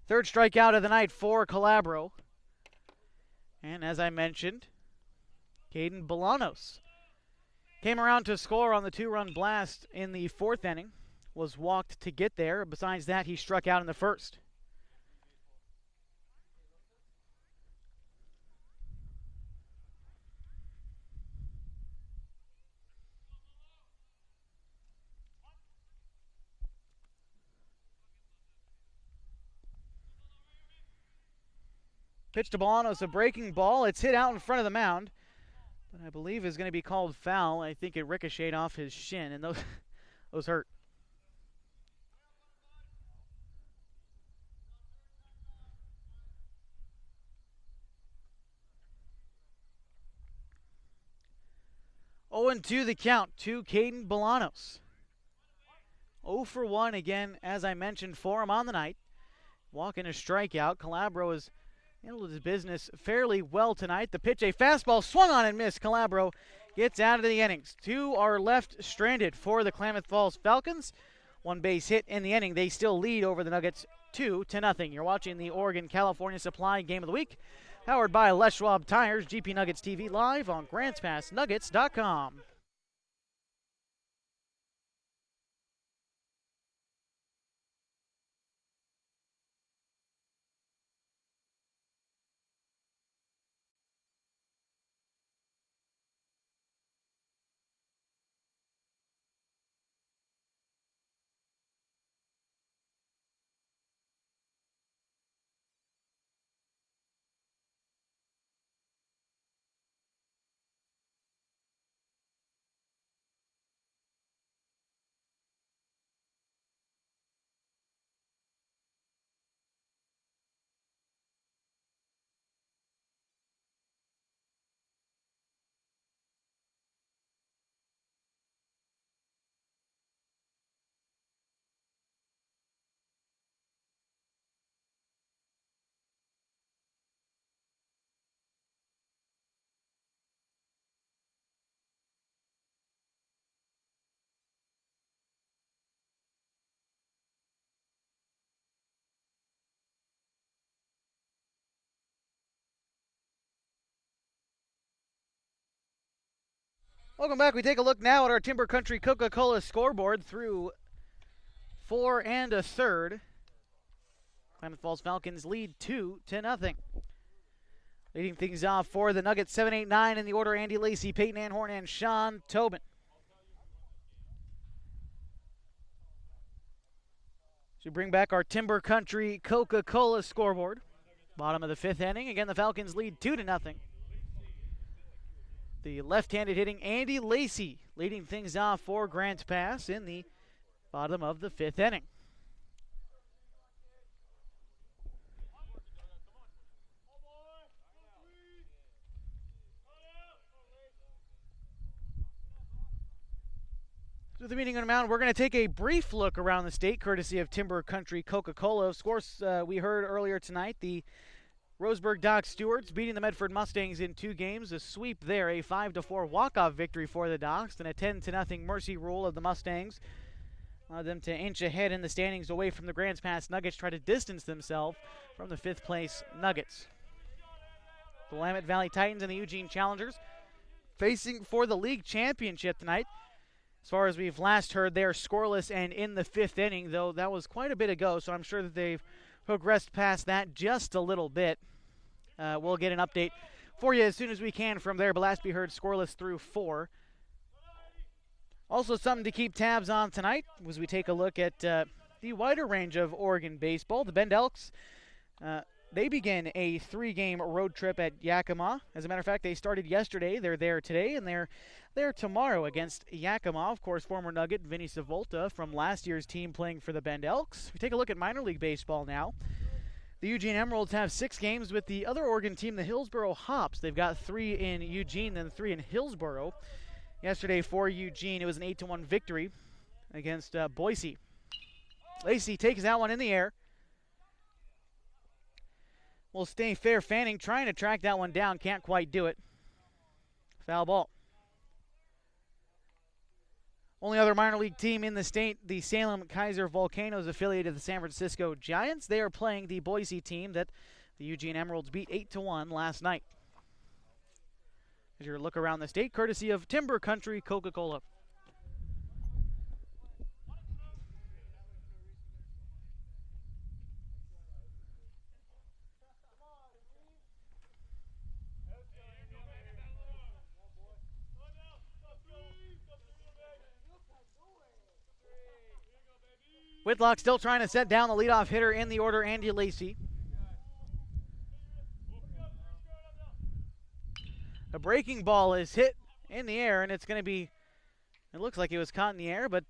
Third strikeout of the night for Calabro. And as I mentioned, Caden Bolanos came around to score on the 2-run blast in the 4th inning. Was walked to get there. Besides that, he struck out in the 1st. Pitch to Bolanos, a breaking ball. It's hit out in front of the mound, but I believe is going to be called foul. I think it ricocheted off his shin, and those hurt. Oh, and 2 the count to Caden Bolanos. 0 for 1 again, as I mentioned, for him on the night. Walking a strikeout. Calabro has handled his business fairly well tonight. The pitch, a fastball swung on and missed. Calabro gets out of the innings. 2 are left stranded for the Klamath Falls Falcons. 1 base hit in the inning. They still lead over the Nuggets 2-0. You're watching the Oregon-California Supply Game of the Week, powered by Les Schwab Tires. GP Nuggets TV live on GrantsPassNuggets.com. Welcome back. We take a look now at our Timber Country Coca-Cola scoreboard through 4 1/3. Klamath Falls Falcons lead 2-0. Leading things off for the Nuggets, 7, 8, 9 in the order. Andy Lacey, Peyton Anhorn, and Sean Tobin. So we bring back our Timber Country Coca-Cola scoreboard. Bottom of the 5th inning. Again, the Falcons lead 2-0. The left-handed hitting Andy Lacey leading things off for Grants Pass in the bottom of the 5th inning. So the meeting on the mound, we're going to take a brief look around the state, courtesy of Timber Country Coca-Cola. Of course, we heard earlier tonight the Roseburg Dock Stewards beating the Medford Mustangs in 2 games. A sweep there, a 5-4 walk-off victory for the Docks, and a 10-0 mercy rule of the Mustangs. Allowed them to inch ahead in the standings away from the Grants Pass Nuggets, try to distance themselves from the 5th place Nuggets. The Willamette Valley Titans and the Eugene Challengers facing for the league championship tonight. As far as we've last heard, they're scoreless and in the 5th inning, though that was quite a bit ago, so I'm sure that they've progressed past that just a little bit. We'll get an update for you as soon as we can from there, but last we heard scoreless through 4. Also something to keep tabs on tonight as we take a look at the wider range of Oregon baseball. The Bend Elks, they begin a 3-game road trip at Yakima. As a matter of fact, they started yesterday. They're there today, and they're there tomorrow against Yakima. Of course, former Nugget Vinny Savolta from last year's team playing for the Bend Elks. We take a look at minor league baseball now. The Eugene Emeralds have 6 games with the other Oregon team, the Hillsboro Hops. They've got 3 in Eugene, then 3 in Hillsboro. Yesterday for Eugene, it was an 8-1 victory against Boise. Lacey takes that one in the air. Will stay fair. Fanning trying to track that one down, can't quite do it. Foul ball. Only other minor league team in the state, the Salem Kaiser Volcanoes, affiliated of the San Francisco Giants. They are playing the Boise team that the Eugene Emeralds beat 8-1 last night. As your look around the state, courtesy of Timber Country Coca-Cola. Whitlock still trying to set down the leadoff hitter in the order, Andy Lacey. A breaking ball is hit in the air, and it's going to be, it looks like it was caught in the air, but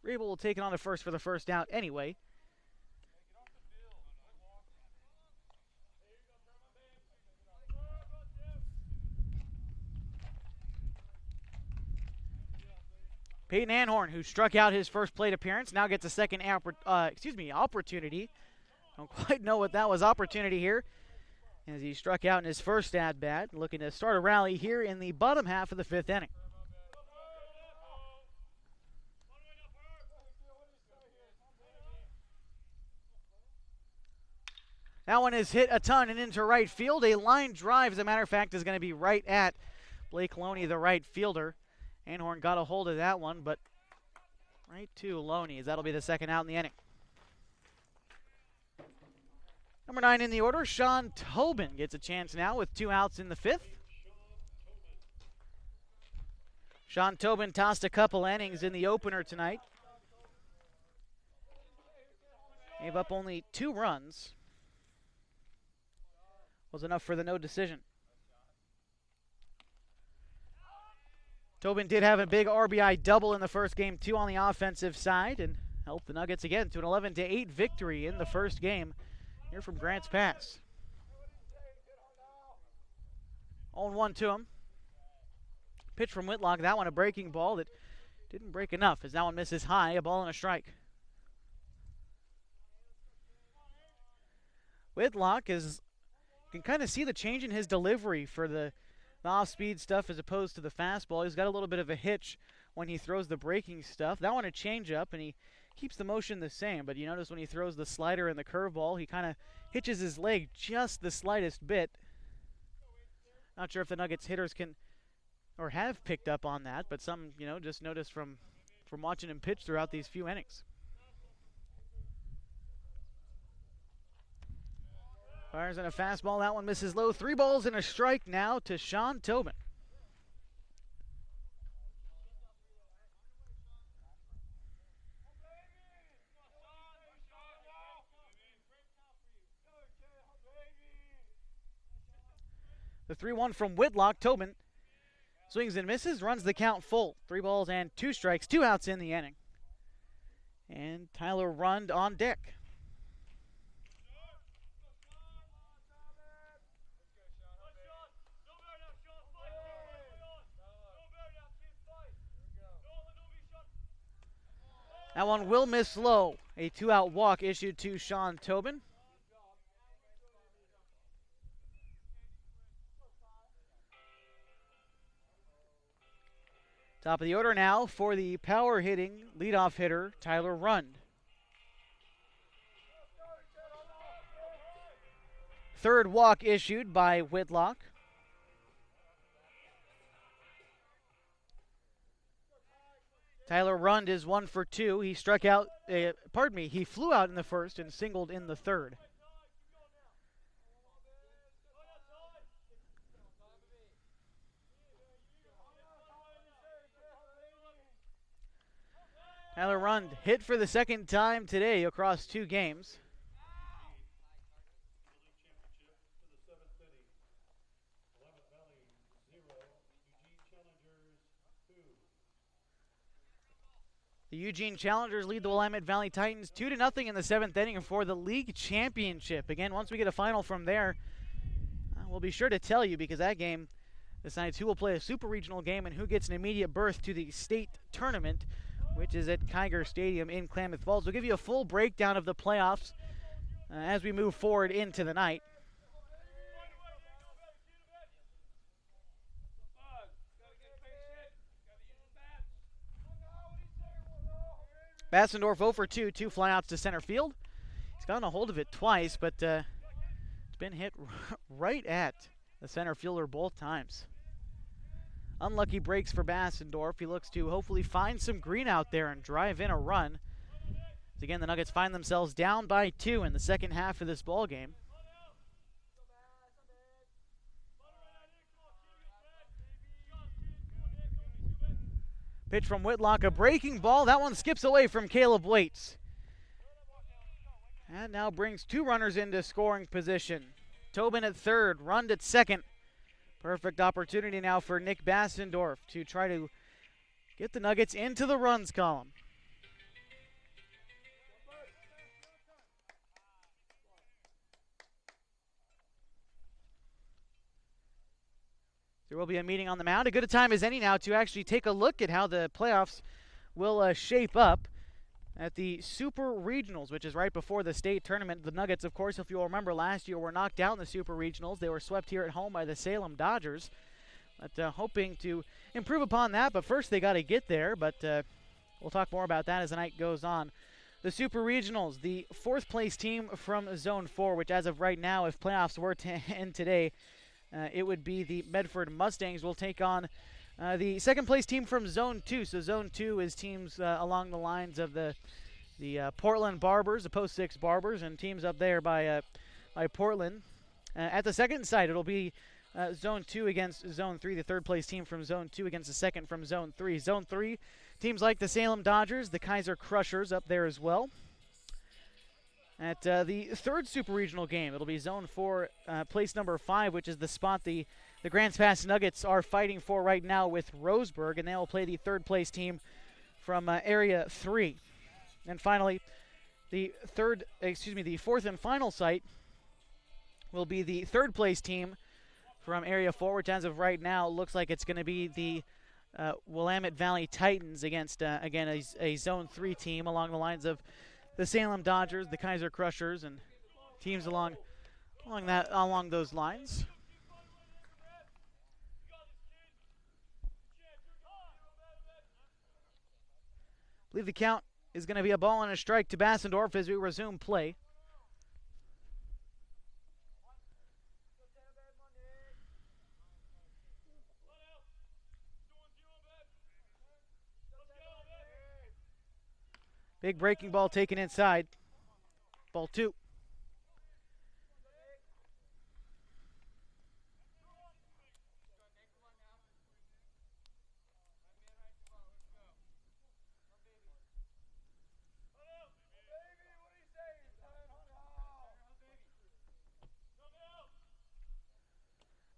Rabel will take it on to first for the first out anyway. Peyton Anhorn, who struck out his first plate appearance, now gets a second opportunity. Don't quite know what that was, opportunity here, as he struck out in his first at-bat, looking to start a rally here in the bottom half of the fifth inning. That one is hit a ton and into right field. A line drive, as a matter of fact, is going to be right at Blake Loney, the right fielder. Anhorn got a hold of that one, but right to Loney, as that'll be the second out in the inning. Number 9 in the order, Sean Tobin gets a chance now with 2 outs in the fifth. Sean Tobin tossed a couple innings in the opener tonight. Gave up only 2 runs. Was enough for the no decision. Tobin did have a big RBI double in the first game, too, on the offensive side, and helped the Nuggets again to an 11-8 victory in the first game here from Grants Pass. 0-1 to him. Pitch from Whitlock, that one a breaking ball that didn't break enough, as that one misses high, a ball and a strike. Whitlock is, you can kind of see the change in his delivery for the off-speed stuff as opposed to the fastball. He's got a little bit of a hitch when he throws the breaking stuff. That one a changeup, and he keeps the motion the same, but you notice when he throws the slider and the curveball, he kind of hitches his leg just the slightest bit. Not sure if the Nuggets hitters can or have picked up on that, but some, just noticed from watching him pitch throughout these few innings. Fires in a fastball. That one misses low. 3 balls and a strike now to Sean Tobin. The 3-1 from Whitlock. Tobin swings and misses, runs the count full. 3 balls and 2 strikes, 2 outs in the inning. And Tyler Rund on deck. That one will miss low. A 2-out walk issued to Sean Tobin. Top of the order now for the power-hitting leadoff hitter, Tyler Rund. Third walk issued by Whitlock. Tyler Rund is 1 for 2. He struck out, he flew out in the first and singled in the third. Tyler Rund hit for the second time today across 2 games. The Eugene Challengers lead the Willamette Valley Titans 2-0 in the 7th inning for the league championship. Again, once we get a final from there, we'll be sure to tell you, because that game decides who will play a super regional game and who gets an immediate berth to the state tournament, which is at Kiger Stadium in Klamath Falls. We'll give you a full breakdown of the playoffs as we move forward into the night. Bassendorf 0 for 2, 2 flyouts to center field. He's gotten a hold of it twice, but it's been hit right at the center fielder both times. Unlucky breaks for Bassendorf. He looks to hopefully find some green out there and drive in a run. As again, the Nuggets find themselves down by 2 in the second half of this ball game. Pitch from Whitlock, a breaking ball. That one skips away from Caleb Waits. And now brings 2 runners into scoring position. Tobin at third, Rund at second. Perfect opportunity now for Nick Bassendorf to try to get the Nuggets into the runs column. There will be a meeting on the mound. A good a time as any now to actually take a look at how the playoffs will shape up at the Super Regionals, which is right before the state tournament. The Nuggets, of course, if you'll remember, last year were knocked out in the Super Regionals. They were swept here at home by the Salem Dodgers. But hoping to improve upon that, but first they got to get there. But we'll talk more about that as the night goes on. The Super Regionals, the fourth place team from Zone 4, which as of right now, if playoffs were to end today, it would be the Medford Mustangs will take on the second place team from Zone 2. So Zone 2 is teams along the lines of the Portland Barbers, the Post 6 Barbers, and teams up there by Portland. At the second side, it'll be Zone 2 against Zone 3, the third place team from Zone 2 against the second from Zone 3. Zone 3, teams like the Salem Dodgers, the Kaiser Crushers up there as well. At the third Super Regional game, it'll be Zone 4, place number 5, which is the spot the Grants Pass Nuggets are fighting for right now with Roseburg, and they will play the third place team from Area 3. And finally, the fourth and final site will be the third place team from Area 4, which as of right now looks like it's going to be the Willamette Valley Titans against, again, a Zone 3 team along the lines of the Salem Dodgers, the Kaiser Crushers, and teams along those lines. I believe the count is going to be a ball and a strike to Bassendorf as we resume play. Big breaking ball taken inside. Ball 2.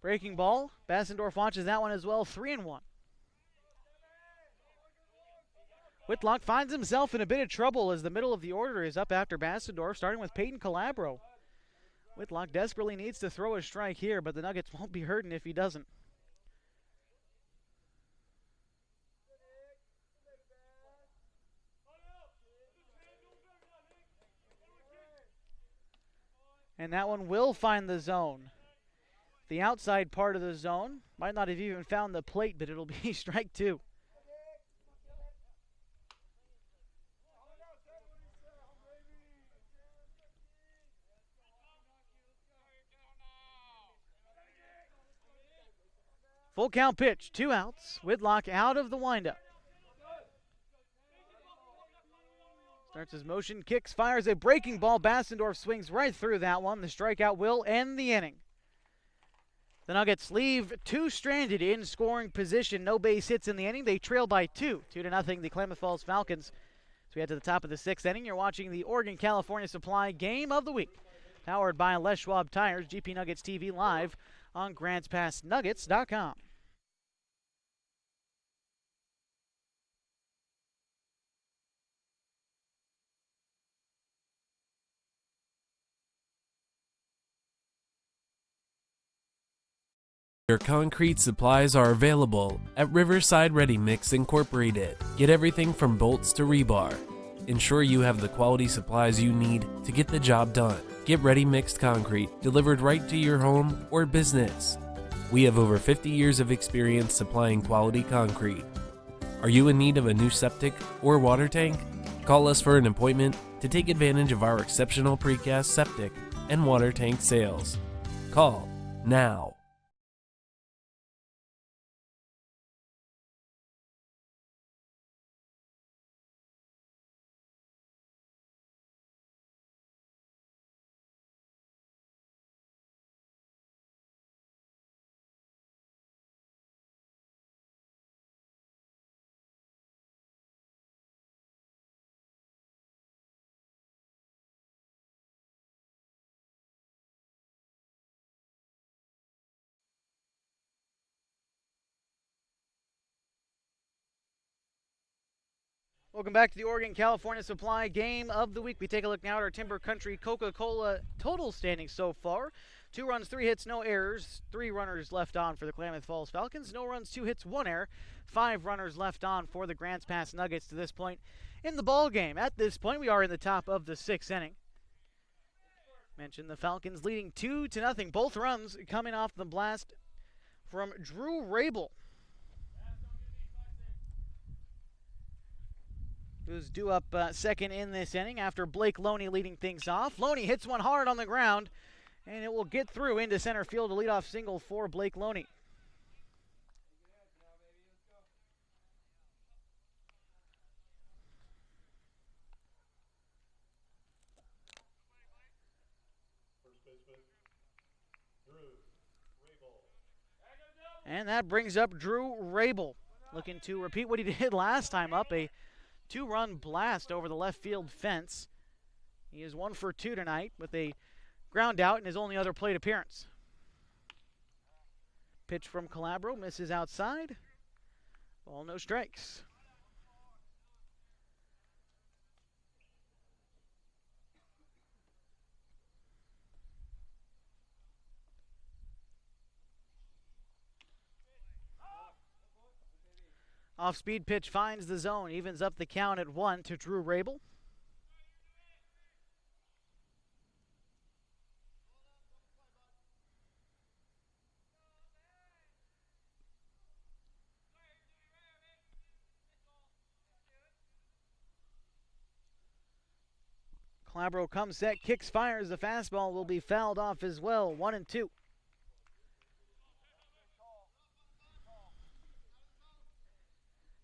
Breaking ball. Bassendorf launches that one as well. 3-1. Whitlock finds himself in a bit of trouble as the middle of the order is up after Bassendorf, starting with Peyton Calabro. Whitlock desperately needs to throw a strike here, but the Nuggets won't be hurting if he doesn't. And that one will find the zone. The outside part of the zone. Might not have even found the plate, but it'll be strike 2. Full count pitch, 2 outs. Whitlock out of the windup. Starts his motion, kicks, fires a breaking ball. Bassendorf swings right through that one. The strikeout will end the inning. The Nuggets leave 2 stranded in scoring position. No base hits in the inning. They trail by 2 2-0 the Klamath Falls Falcons. As we head to the top of the 6th inning, you're watching the Oregon-California Supply Game of the Week. Powered by Les Schwab Tires, GP Nuggets TV live on GrantsPassNuggets.com. Your concrete supplies are available at Riverside Ready Mix Incorporated. Get everything from bolts to rebar. Ensure you have the quality supplies you need to get the job done. Get ready mixed concrete delivered right to your home or business. We have over 50 years of experience supplying quality concrete. Are you in need of a new septic or water tank? Call us for an appointment to take advantage of our exceptional precast septic and water tank sales. Call now. Welcome back to the Oregon-California Supply Game of the Week. We take a look now at our Timber Country Coca-Cola total standings so far. 2 runs, 3 hits, no errors. 3 runners left on for the Klamath Falls Falcons. No runs, 2 hits, 1 error. 5 runners left on for the Grants Pass Nuggets to this point in the ball game. At this point, we are in the top of the 6th inning. Mentioned the Falcons leading 2-0. Both runs coming off the blast from Drew Rabel, who's due up second in this inning after Blake Loney leading things off. Loney hits one hard on the ground, and it will get through into center field, a leadoff single for Blake Loney. And that brings up Drew Rabel, looking to repeat what he did last time up, a 2-run blast over the left field fence. He is 1 for 2 tonight with a ground out in his only other plate appearance. Pitch from Calabro misses outside. Ball, no strikes. Off-speed pitch finds the zone, evens up the count at 1 to Drew Rabel. Calabro comes set, kicks, fires. The fastball will be fouled off as well. 1-2.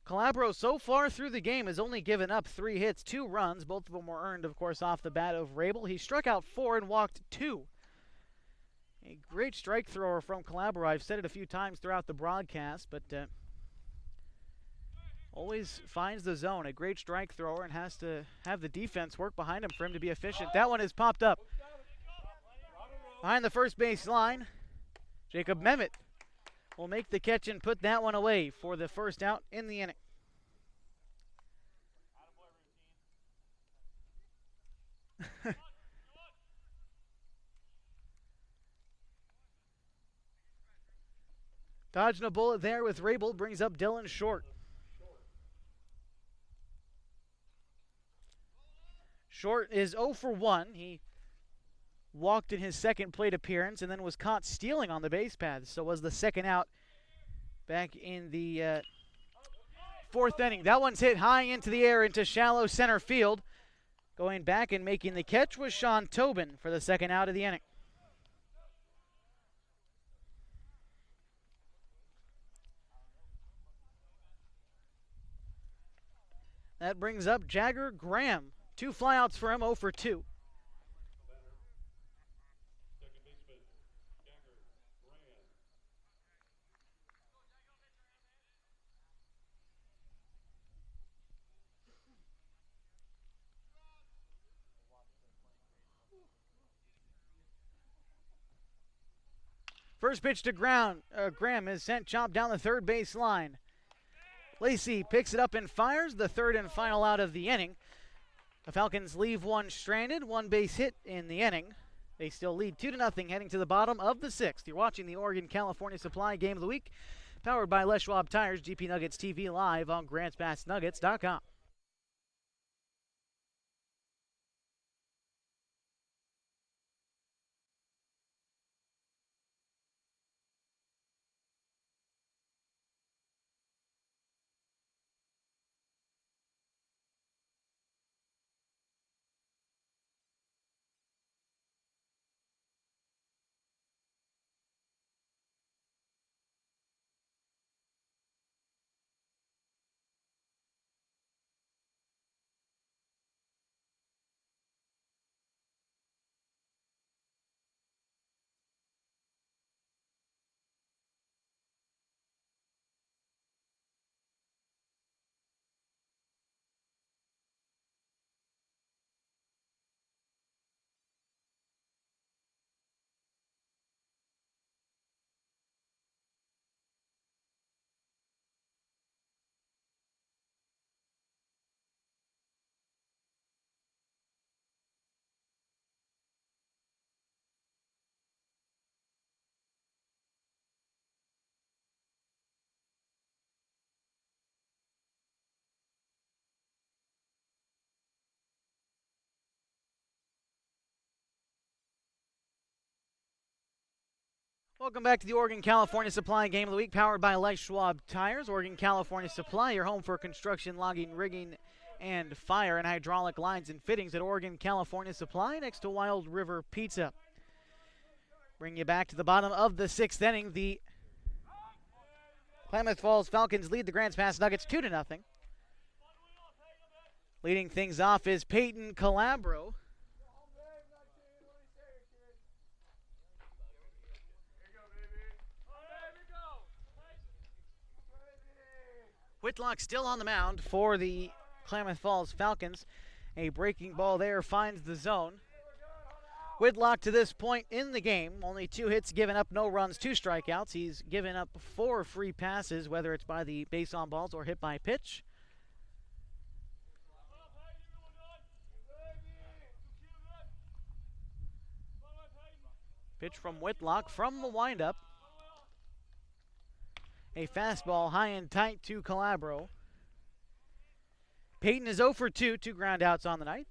Calabro so far through the game has only given up 3 hits, 2 runs. Both of them were earned, of course, off the bat of Rabel. He struck out 4 and walked 2. A great strike thrower from Calabro. I've said it a few times throughout the broadcast, but always finds the zone. A great strike thrower, and has to have the defense work behind him for him to be efficient. That one has popped up behind the first base line. Jacob Mehmet will make the catch and put that one away for the first out in the inning. Dodging a bullet there with Rabel brings up Dylan Short. Short is 0 for 1. He walked in his second plate appearance and then was caught stealing on the base paths. So was the second out back in the 4th inning. That one's hit high into the air into shallow center field. Going back and making the catch was Sean Tobin for the second out of the inning. That brings up Jagger Graham. 2 flyouts for him, 0 for 2. First pitch to Graham is sent chopped down the third base line. Lacey picks it up and fires, the third and final out of the inning. The Falcons leave one stranded, 1 base hit in the inning. They still lead 2-0 heading to the bottom of the 6th. You're watching the Oregon-California Supply Game of the Week, powered by Les Schwab Tires, GP Nuggets TV, live on GrantsPassNuggets.com. Welcome back to the Oregon California Supply Game of the Week, powered by Les Schwab Tires. Oregon California Supply, your home for construction, logging, rigging, and fire and hydraulic lines and fittings at Oregon California Supply next to Wild River Pizza. Bring you back to the bottom of the 6th inning. The Klamath Falls Falcons lead the Grants Pass Nuggets 2-0. Leading things off is Peyton Calabro. Whitlock still on the mound for the Klamath Falls Falcons. A breaking ball there finds the zone. Whitlock to this point in the game, only 2 hits given up, no runs, 2 strikeouts. He's given up 4 free passes, whether it's by the base on balls or hit by pitch. Pitch from Whitlock from the windup. A fastball high and tight to Calabro. Peyton is 0 for 2, 2 ground outs on the night.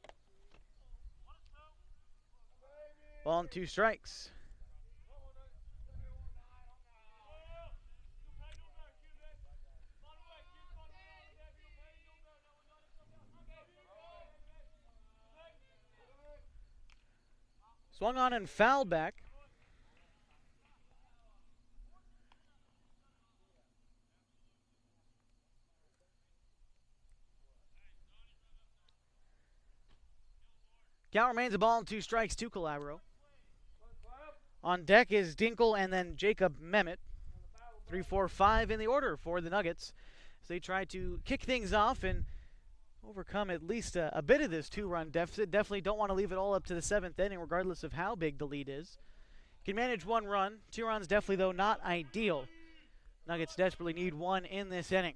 Ball and 2 strikes. Swung on and fouled back. Count remains a ball and 2 strikes to Calabro. On deck is Dinkle and then Jacob Mehmet. 3, 4, 5 in the order for the Nuggets. So they try to kick things off and overcome at least a bit of this 2-run deficit. Definitely don't want to leave it all up to the 7th inning, regardless of how big the lead is. Can manage 1 run. 2 runs definitely, though, not ideal. Nuggets desperately need 1 in this inning.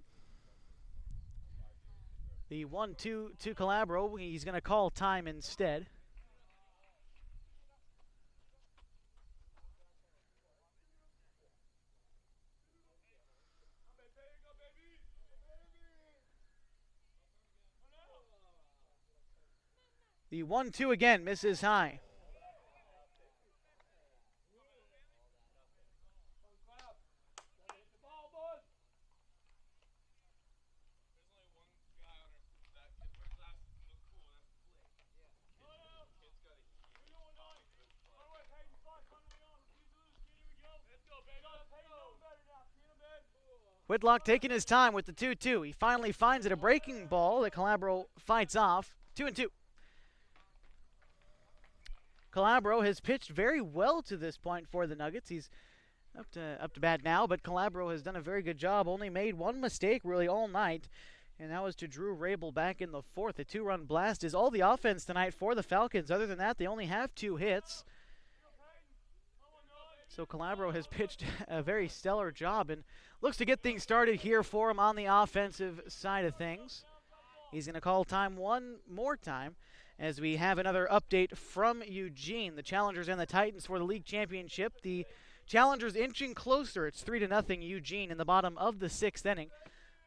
The 1-2 to Calabro. He's going to call time instead. The 1-2 again misses high. Whitlock taking his time with the 2-2. He finally finds it, a breaking ball that Calabro fights off. 2-2. Calabro has pitched very well to this point for the Nuggets. He's up to bat now, but Calabro has done a very good job. Only made 1 mistake really all night, and that was to Drew Rabel back in the 4th. A 2-run blast is all the offense tonight for the Falcons. Other than that, they only have 2 hits. So Calabro has pitched a very stellar job and looks to get things started here for him on the offensive side of things. He's going to call time 1 more time as we have another update from Eugene. The Challengers and the Titans for the league championship. The Challengers inching closer. It's 3-0 Eugene in the bottom of the 6th inning.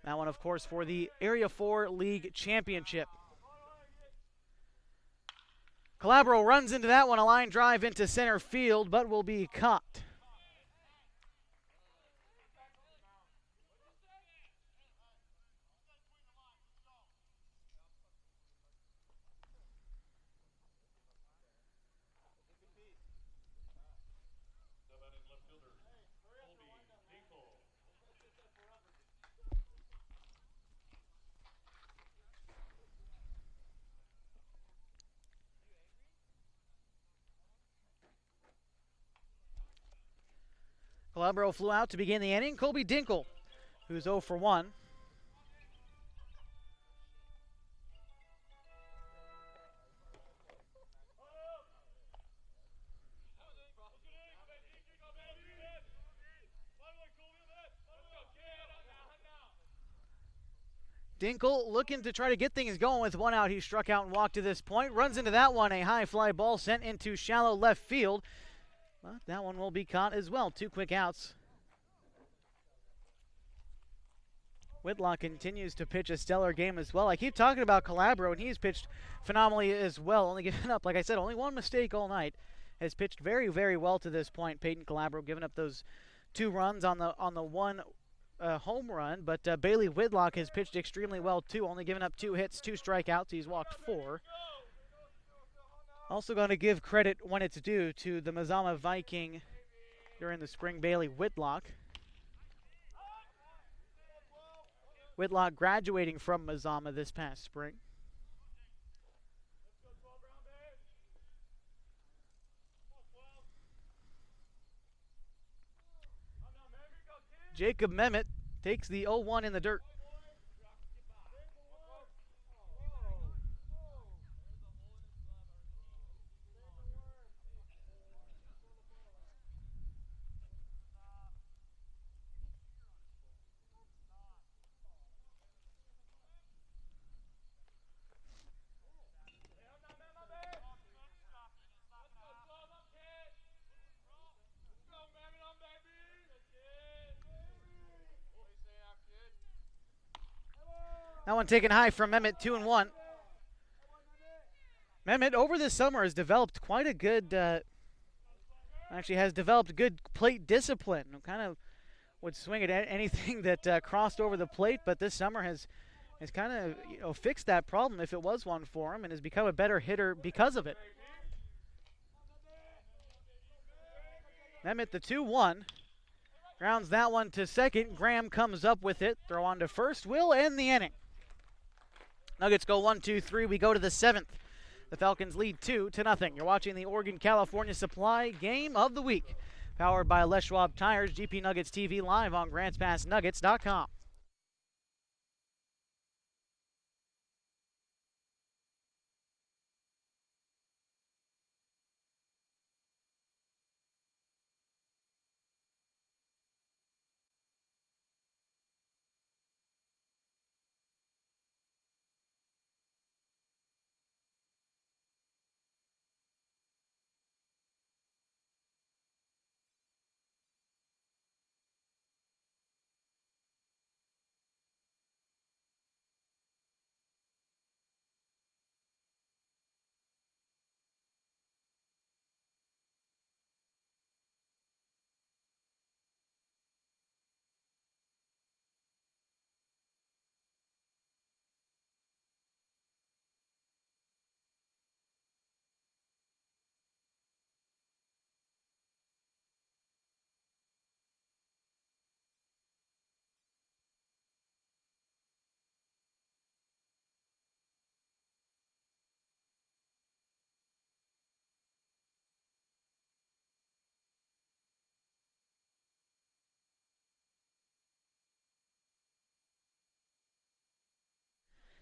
That one, of course, for the Area 4 League Championship. Calabro runs into that one, a line drive into center field, but will be caught. Calabro flew out to begin the inning. Colby Dinkle, who's 0 for 1. Dinkle looking to try to get things going with 1 out. He struck out and walked to this point. Runs into that one. A high fly ball sent into shallow left field. But that one will be caught as well. 2 quick outs. Whitlock continues to pitch a stellar game as well. I keep talking about Calabro, and he's pitched phenomenally as well. Only given up, like I said, only 1 mistake all night. has pitched very, very well to this point. Peyton Calabro giving up those 2 runs on the one home run, but Bailey Whitlock has pitched extremely well too, only giving up 2 hits, 2 strikeouts. He's walked 4. Also going to give credit when it's due to the Mazama Viking during the spring, Bailey Whitlock. Whitlock graduating from Mazama this past spring. Jacob Mehmet takes the 0-1 in the dirt. That one taken high from Mehmet, 2-1. Mehmet over this summer has developed quite a good, actually has developed good plate discipline. Kind of would swing at anything that crossed over the plate, but this summer has kind of fixed that problem if it was one for him, and has become a better hitter because of it. Mehmet, the 2-1. Grounds that one to second. Graham comes up with it. Throw on to first. Will end the inning. Nuggets go 1-2-3. We go to the 7th. The Falcons lead 2-0. You're watching the Oregon-California Supply Game of the Week. Powered by Les Schwab Tires. GP Nuggets TV live on GrantsPassNuggets.com.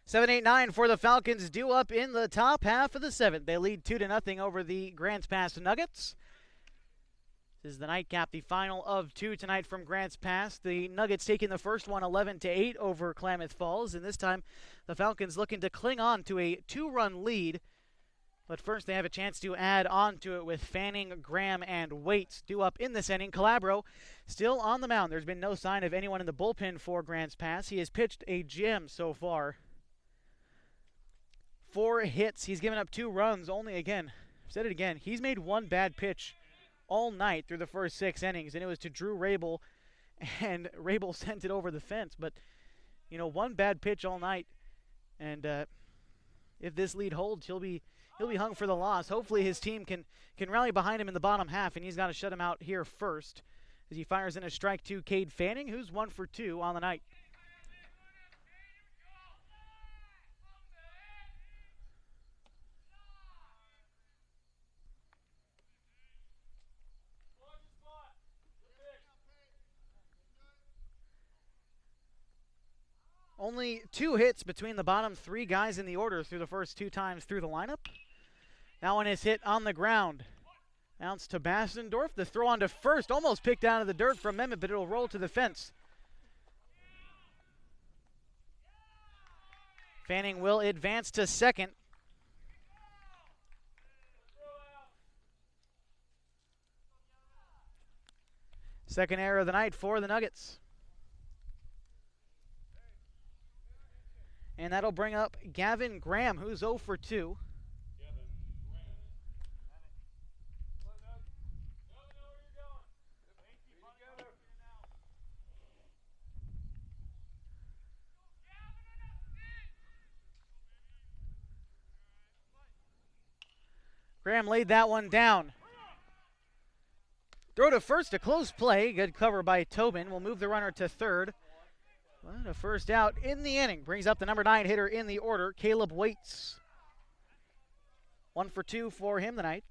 Seven, 8, 9 for the Falcons, due up in the top half of the 7th. They lead 2-0 over the Grants Pass Nuggets. This is the nightcap, the final of 2 tonight from Grants Pass. The Nuggets taking the first one 11-8 over Klamath Falls, and this time the Falcons looking to cling on to a 2-run lead. But first they have a chance to add on to it with Fanning, Graham, and Waits due up in this inning. Calabro still on the mound. There's been no sign of anyone in the bullpen for Grants Pass. He has pitched a gem so far. 4 hits. He's given up 2 runs. Only, again, I've said it again, he's made 1 bad pitch all night through the first 6 innings, and it was to Drew Rabel, and Rabel sent it over the fence. But, 1 bad pitch all night, and if this lead holds, he'll be hung for the loss. Hopefully his team can rally behind him in the bottom half, and he's got to shut him out here first as he fires in a strike to Cade Fanning, who's 1 for 2 on the night. Only 2 hits between the bottom 3 guys in the order through the first 2 times through the lineup. That one is hit on the ground. Bounce to Bassendorf. The throw on to first, almost picked out of the dirt from Mehmet, but it'll roll to the fence. Fanning will advance to second. Second error of the night for the Nuggets. And that'll bring up Gavin Graham, who's 0 for 2. Graham laid that one down. Throw to first, a close play. Good cover by Tobin. Will move the runner to third. But a first out in the inning brings up the number 9 hitter in the order, Caleb Waits. 1 for 2 for him tonight.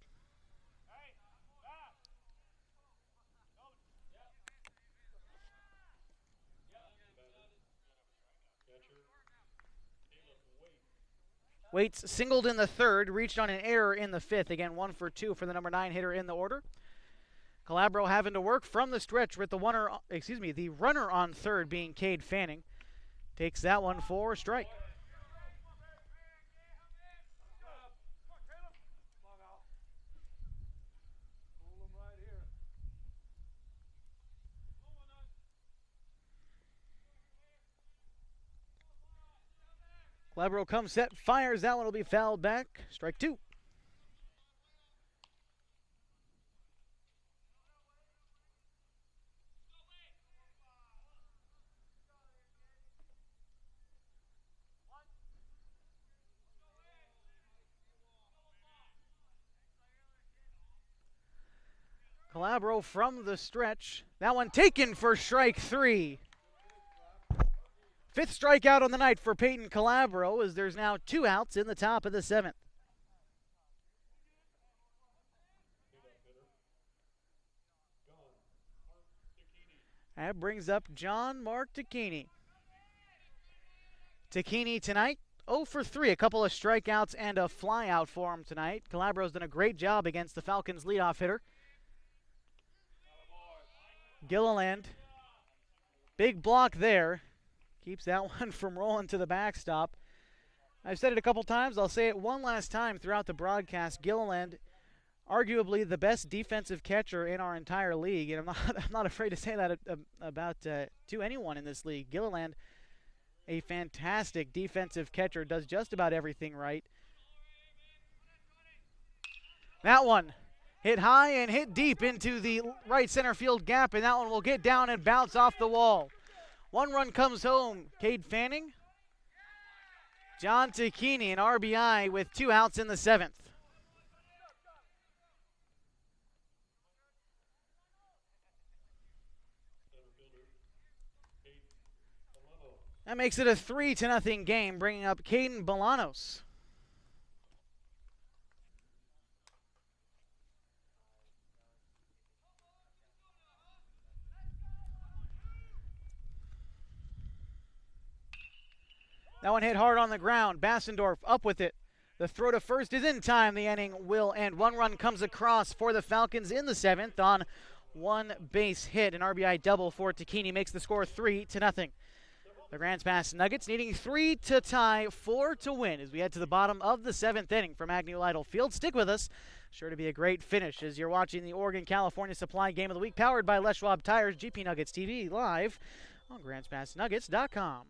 Waits singled in the third, reached on an error in the fifth. Again, 1 for 2 for the number 9 hitter in the order. Calabro having to work from the stretch with the runner on third being Cade Fanning. Takes that one for a strike. Calabro comes set, fires. That one will be fouled back. Strike 2. Calabro from the stretch. That one taken for strike 3. 5th strikeout on the night for Peyton Calabro, as there's now 2 outs in the top of the 7th. That brings up John Mark Tacchini. Tacchini tonight, 0 for 3, a couple of strikeouts and a flyout for him tonight. Calabro's done a great job against the Falcons' leadoff hitter. Gilliland, big block there. Keeps that one from rolling to the backstop. I've said it a couple times. I'll say it one last time throughout the broadcast. Gilliland, arguably the best defensive catcher in our entire league, and I'm not afraid to say that about to anyone in this league. Gilliland, a fantastic defensive catcher, does just about everything right. That one hit high and hit deep into the right center field gap, and that one will get down and bounce off the wall. 1 run comes home. Cade Fanning. John Tacchini, an RBI with 2 outs in the 7th. That makes it a 3-0 game, bringing up Caden Bolanos. That one hit hard on the ground. Bassendorf up with it. The throw to first is in time. The inning will end. 1 run comes across for the Falcons in the 7th on 1 base hit. An RBI double for Tacchini makes the score 3-0. The Grants Pass Nuggets needing 3 to tie, 4 to win as we head to the bottom of the 7th inning from Agnew Lytle Field. Stick with us. Sure to be a great finish as you're watching the Oregon-California Supply Game of the Week, powered by Les Schwab Tires, GP Nuggets TV, live on GrantsPassNuggets.com.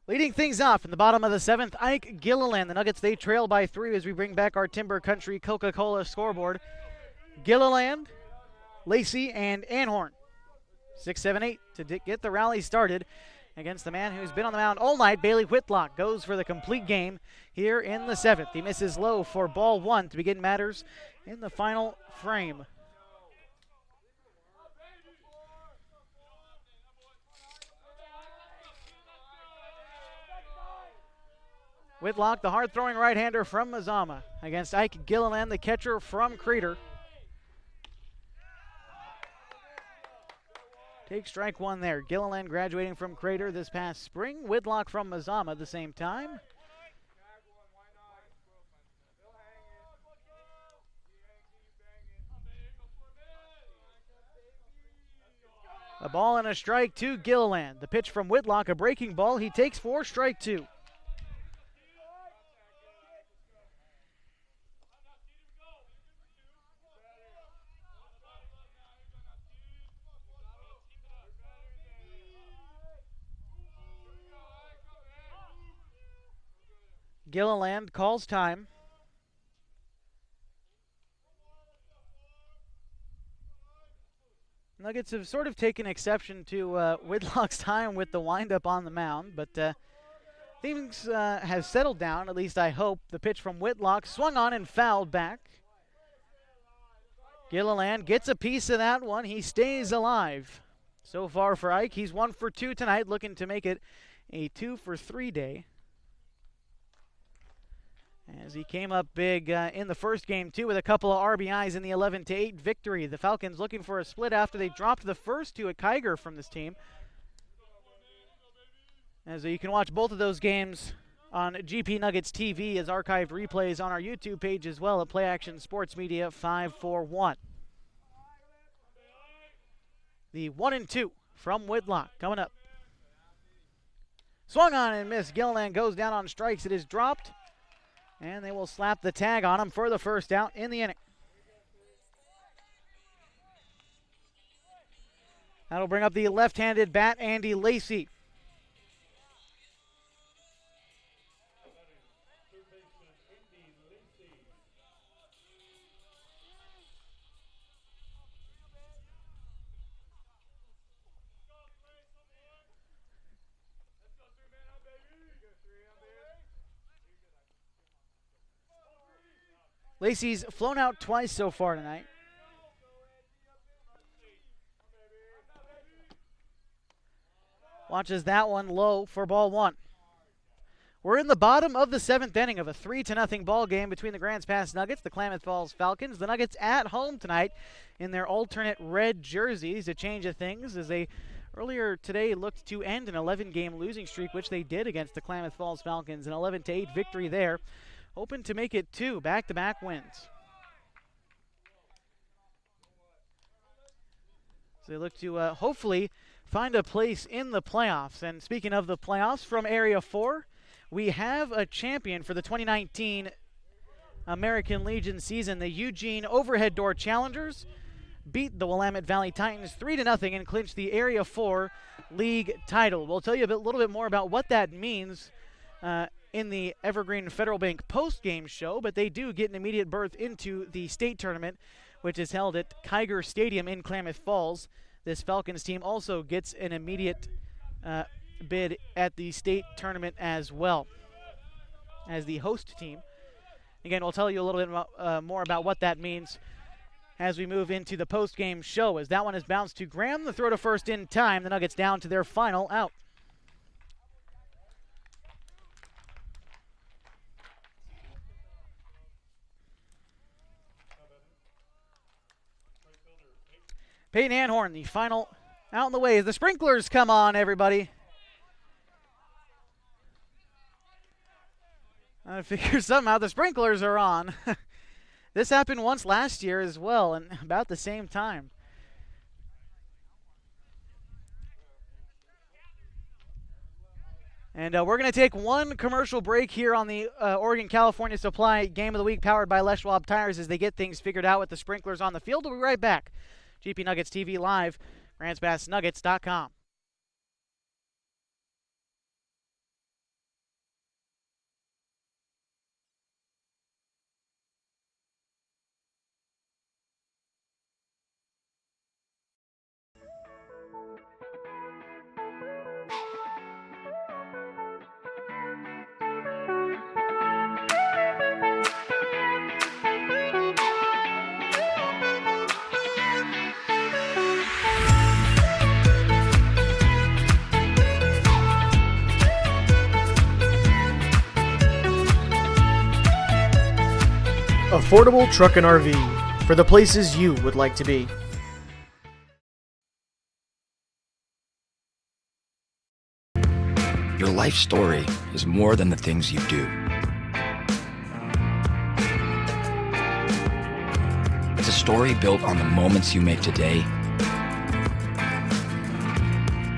Leading things off in the bottom of the 7th, Ike Gilliland. The Nuggets, they trail by 3 as we bring back our Timber Country Coca-Cola scoreboard. Gilliland, Lacey, and Anhorn. 6, 7, 8 to get the rally started. against the man who's been on the mound all night. Bailey Whitlock goes for the complete game here in the 7th. He misses low for ball 1 to begin matters in the final frame. Whitlock, the hard-throwing right-hander from Mazama, against Ike Gilliland, the catcher from Crater. Take strike 1 there. Gilliland graduating from Crater this past spring. Whitlock from Mazama at the same time. A ball and a strike to Gilliland. The pitch from Whitlock, a breaking ball. He takes 4, strike 2. Gilliland calls time. Nuggets have sort of taken exception to Whitlock's time with the windup on the mound, but things have settled down, at least I hope. The pitch from Whitlock swung on and fouled back. Gilliland gets a piece of that one. He stays alive. So far for Ike, he's 1 for 2 tonight, looking to make it a 2 for 3 day. As he came up big in the first game, too, with a couple of RBIs in the 11-8 victory. The Falcons looking for a split after they dropped the first to a Kiger from this team. As you can watch both of those games on GP Nuggets TV as archived replays on our YouTube page as well at Play Action Sports Media 541. The 1-2 from Whitlock coming up. Swung on and missed. Gilliland goes down on strikes. It is dropped. And they will slap the tag on him for the first out in the inning. That'll bring up the left-handed bat, Andy Lacey. Lacey's flown out twice so far tonight. Watches that one low for ball 1. We're in the bottom of the 7th inning of a 3-0 ball game between the Grants Pass Nuggets, the Klamath Falls Falcons. The Nuggets at home tonight in their alternate red jerseys. A change of things as they earlier today looked to end an 11-game losing streak, which they did against the Klamath Falls Falcons. An 11-8 victory there. Hoping to make it 2 back-to-back wins. So they look to hopefully find a place in the playoffs. And speaking of the playoffs, from Area 4, we have a champion for the 2019 American Legion season. The Eugene Overhead Door Challengers beat the Willamette Valley Titans 3-0 and clinched the Area 4 league title. We'll tell you a little bit more about what that means in the Evergreen Federal Bank post-game show, but they do get an immediate berth into the state tournament, which is held at Kiger Stadium in Klamath Falls. This Falcons team also gets an immediate bid at the state tournament as well as the host team. Again, we'll tell you a little bit more about what that means as we move into the post-game show, as that one is bounced to Graham. The throw to first in time. The Nuggets down to their final out. Peyton Anhorn, the final out in the way as the sprinklers come on, everybody. I figure somehow the sprinklers are on. This happened once last year as well, and about the same time. And we're going to take one commercial break here on the Oregon-California Supply Game of the Week, powered by Les Schwab Tires, as they get things figured out with the sprinklers on the field. We'll be right back. GP Nuggets TV live, GrantsPassNuggets.com. Affordable Truck and RV for the places you would like to be. Your life story is more than the things you do. It's a story built on the moments you make today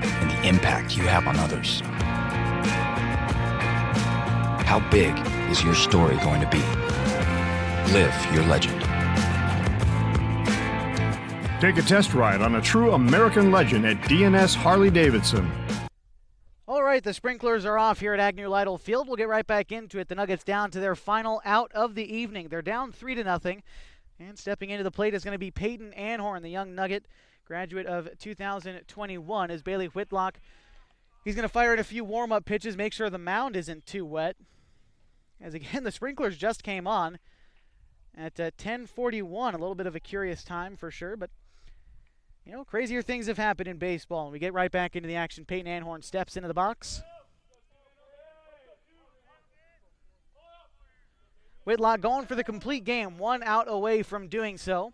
and the impact you have on others. How big is your story going to be? Live your legend. Take a test ride on a true American legend at DNS Harley-Davidson. All right, the sprinklers are off here at Agnew Lytle Field. We'll get right back into it. The Nuggets down to their final out of the evening. They're down 3-0. And stepping into the plate is going to be Peyton Anhorn, the young Nugget, graduate of 2021, as Bailey Whitlock. He's going to fire in a few warm-up pitches, make sure the mound isn't too wet. As again, the sprinklers just came on at 10:41, a little bit of a curious time for sure, but you know, crazier things have happened in baseball. And we get right back into the action. Peyton Anhorn steps into the box. Whitlock going for the complete game, 1 out away from doing so.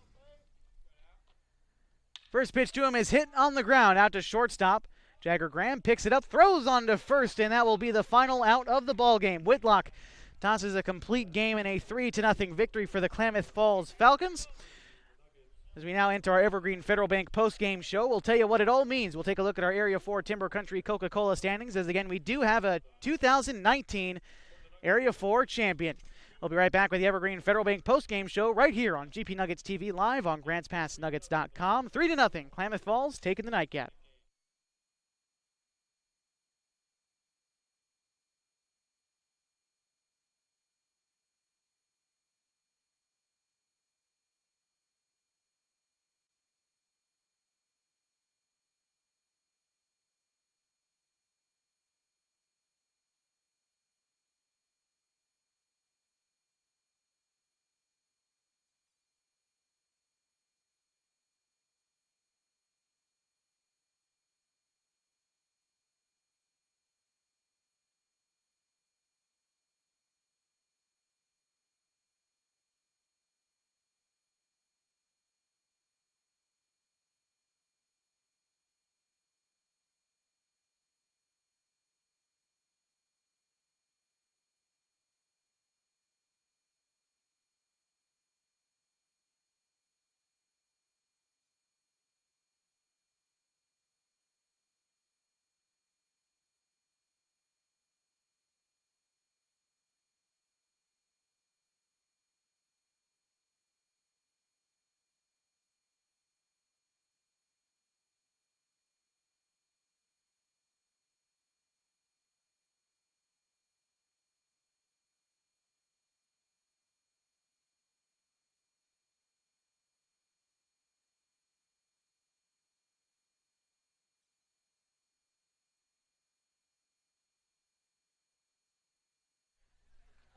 First pitch to him is hit on the ground, out to shortstop. Jagger Graham picks it up, throws on to first, and that will be the final out of the ball game. Whitlock tosses a complete game in a 3-0 victory for the Klamath Falls Falcons. As we now enter our Evergreen Federal Bank post-game show, we'll tell you what it all means. We'll take a look at our Area 4 Timber Country Coca-Cola standings, as again, we do have a 2019 Area 4 champion. We'll be right back with the Evergreen Federal Bank post-game show right here on GP Nuggets TV live on GrantsPassNuggets.com. 3-0, Klamath Falls taking the nightcap.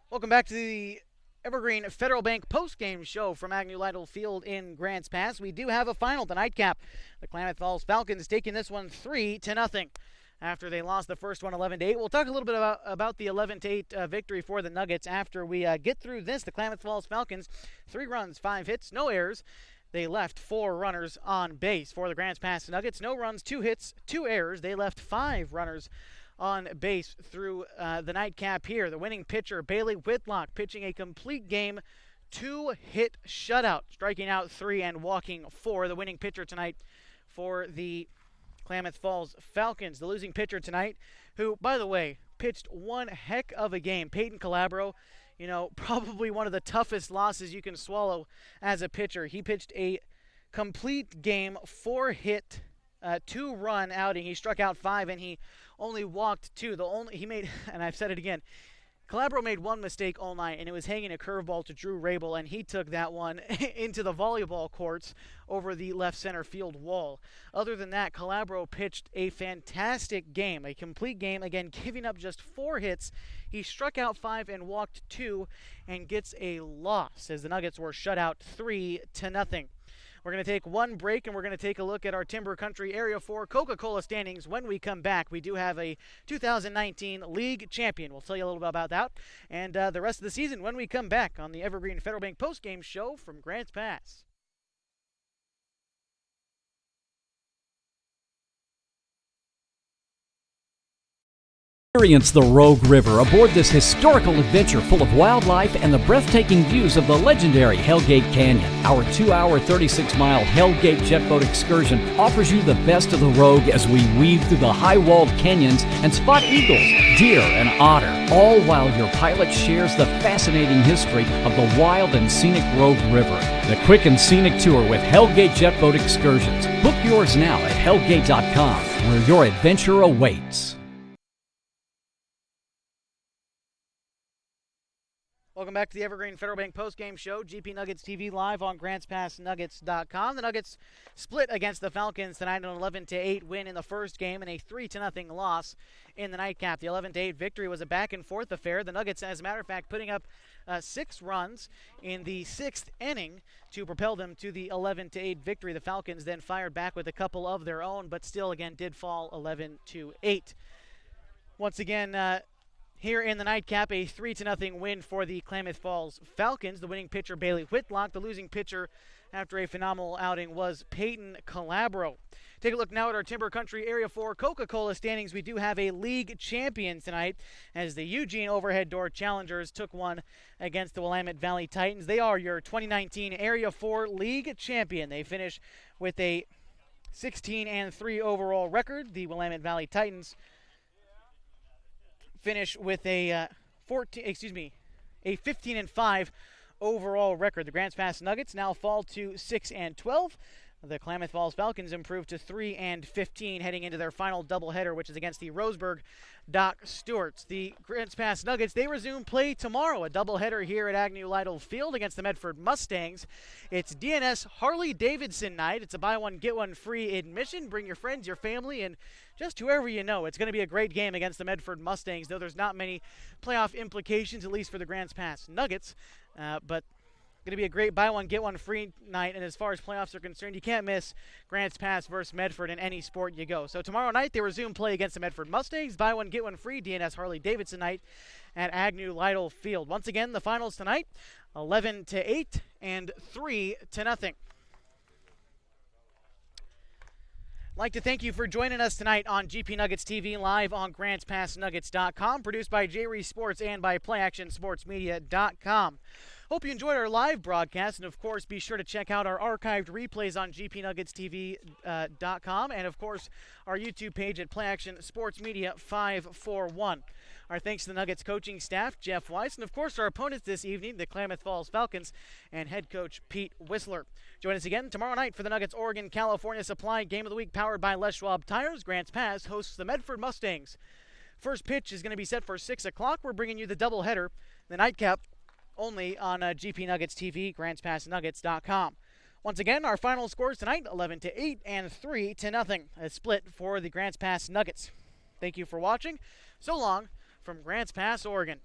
Welcome back to the Evergreen Federal Bank post-game show from Agnew Lytle Field in Grants Pass. We do have a final, the nightcap. The Klamath Falls Falcons taking this one 3-0 after they lost the first one 11-8. We'll talk a little bit about the 11-8 victory for the Nuggets after we get through this. The Klamath Falls Falcons, 3 runs, 5 hits, no errors. They left 4 runners on base. For the Grants Pass Nuggets, no runs, 2 hits, 2 errors. They left 5 runners on base through the nightcap here. The winning pitcher, Bailey Whitlock, pitching a complete game, 2-hit shutout, striking out 3 and walking 4. The winning pitcher tonight for the Klamath Falls Falcons. The losing pitcher tonight, who, by the way, pitched one heck of a game, Peyton Calabro. You know, probably one of the toughest losses you can swallow as a pitcher. He pitched a complete game, 4-hit, 2-run outing. He struck out 5 and he only walked 2. He made, and I've said it again, Calabro made one mistake all night, and it was hanging a curveball to Drew Rabel, and he took that one into the volleyball courts over the left center field wall. Other than that, Calabro pitched a fantastic game, a complete game, again, giving up just 4 hits. He struck out 5 and walked 2 and gets a loss as the Nuggets were shut out 3-0. We're going to take one break, and we're going to take a look at our Timber Country Area 4 Coca-Cola standings. When we come back, we do have a 2019 league champion. We'll tell you a little bit about that and the rest of the season when we come back on the Evergreen Federal Bank postgame show from Grants Pass. Experience the Rogue River aboard this historical adventure full of wildlife and the breathtaking views of the legendary Hellgate Canyon. Our 2-hour, 36-mile Hellgate jet boat excursion offers you the best of the Rogue as we weave through the high-walled canyons and spot eagles, deer, and otter, all while your pilot shares the fascinating history of the wild and scenic Rogue River. The quick and scenic tour with Hellgate jet boat excursions. Book yours now at hellgate.com, where your adventure awaits. Welcome back to the Evergreen Federal Bank postgame show, GP Nuggets TV live on GrantsPassNuggets.com. The Nuggets split against the Falcons tonight, an 11-8 win in the first game and a 3-0 loss in the nightcap. The 11-8 victory was a back-and-forth affair. The Nuggets, as a matter of fact, putting up 6 runs in the 6th inning to propel them to the 11-8 victory. The Falcons then fired back with a couple of their own, but still, again, did fall 11-8. Once again, here in the nightcap, a 3-0 win for the Klamath Falls Falcons. The winning pitcher, Bailey Whitlock. The losing pitcher, after a phenomenal outing, was Peyton Calabro. Take a look now at our Timber Country Area 4 Coca-Cola standings. We do have a league champion tonight as the Eugene Overhead Door Challengers took one against the Willamette Valley Titans. They are your 2019 Area 4 league champion. They finish with a 16-3 overall record. The Willamette Valley Titans finish with a 15-5 overall record. The Grants Pass Nuggets now fall to 6-12. The Klamath Falls Falcons improve to 3-15 heading into their final doubleheader, which is against the Roseburg Doc Stewarts. The Grants Pass Nuggets, they resume play tomorrow, a doubleheader here at Agnew Lytle Field against the Medford Mustangs. It's DNS Harley-Davidson night. It's a buy one, get one free admission. Bring your friends, your family, and just whoever you know. It's going to be a great game against the Medford Mustangs, though there's not many playoff implications, at least for the Grants Pass Nuggets. But going to be a great buy one, get one free night. And as far as playoffs are concerned, you can't miss Grants Pass versus Medford in any sport you go. So tomorrow night, they resume play against the Medford Mustangs. Buy one, get one free DNS Harley-Davidson night at Agnew Lytle Field. Once again, the finals tonight, 11-8 and 3-0. I'd like to thank you for joining us tonight on GP Nuggets TV live on GrantsPassNuggets.com, produced by J-Reese Sports and by PlayActionSportsMedia.com. Hope you enjoyed our live broadcast, and of course, be sure to check out our archived replays on GPNuggetsTV.com, and of course, our YouTube page at PlayActionSportsMedia541. Our thanks to the Nuggets coaching staff, Jeff Weiss, and of course, our opponents this evening, the Klamath Falls Falcons, and head coach Pete Whistler. Join us again tomorrow night for the Nuggets Oregon-California Supply Game of the Week, powered by Les Schwab Tires. Grants Pass hosts the Medford Mustangs. First pitch is going to be set for 6 o'clock. We're bringing you the doubleheader, the nightcap, only on GP Nuggets TV, GrantsPassNuggets.com. Once again, our final scores tonight, 11-8 and 3-0. A split for the Grants Pass Nuggets. Thank you for watching. So long from Grants Pass, Oregon.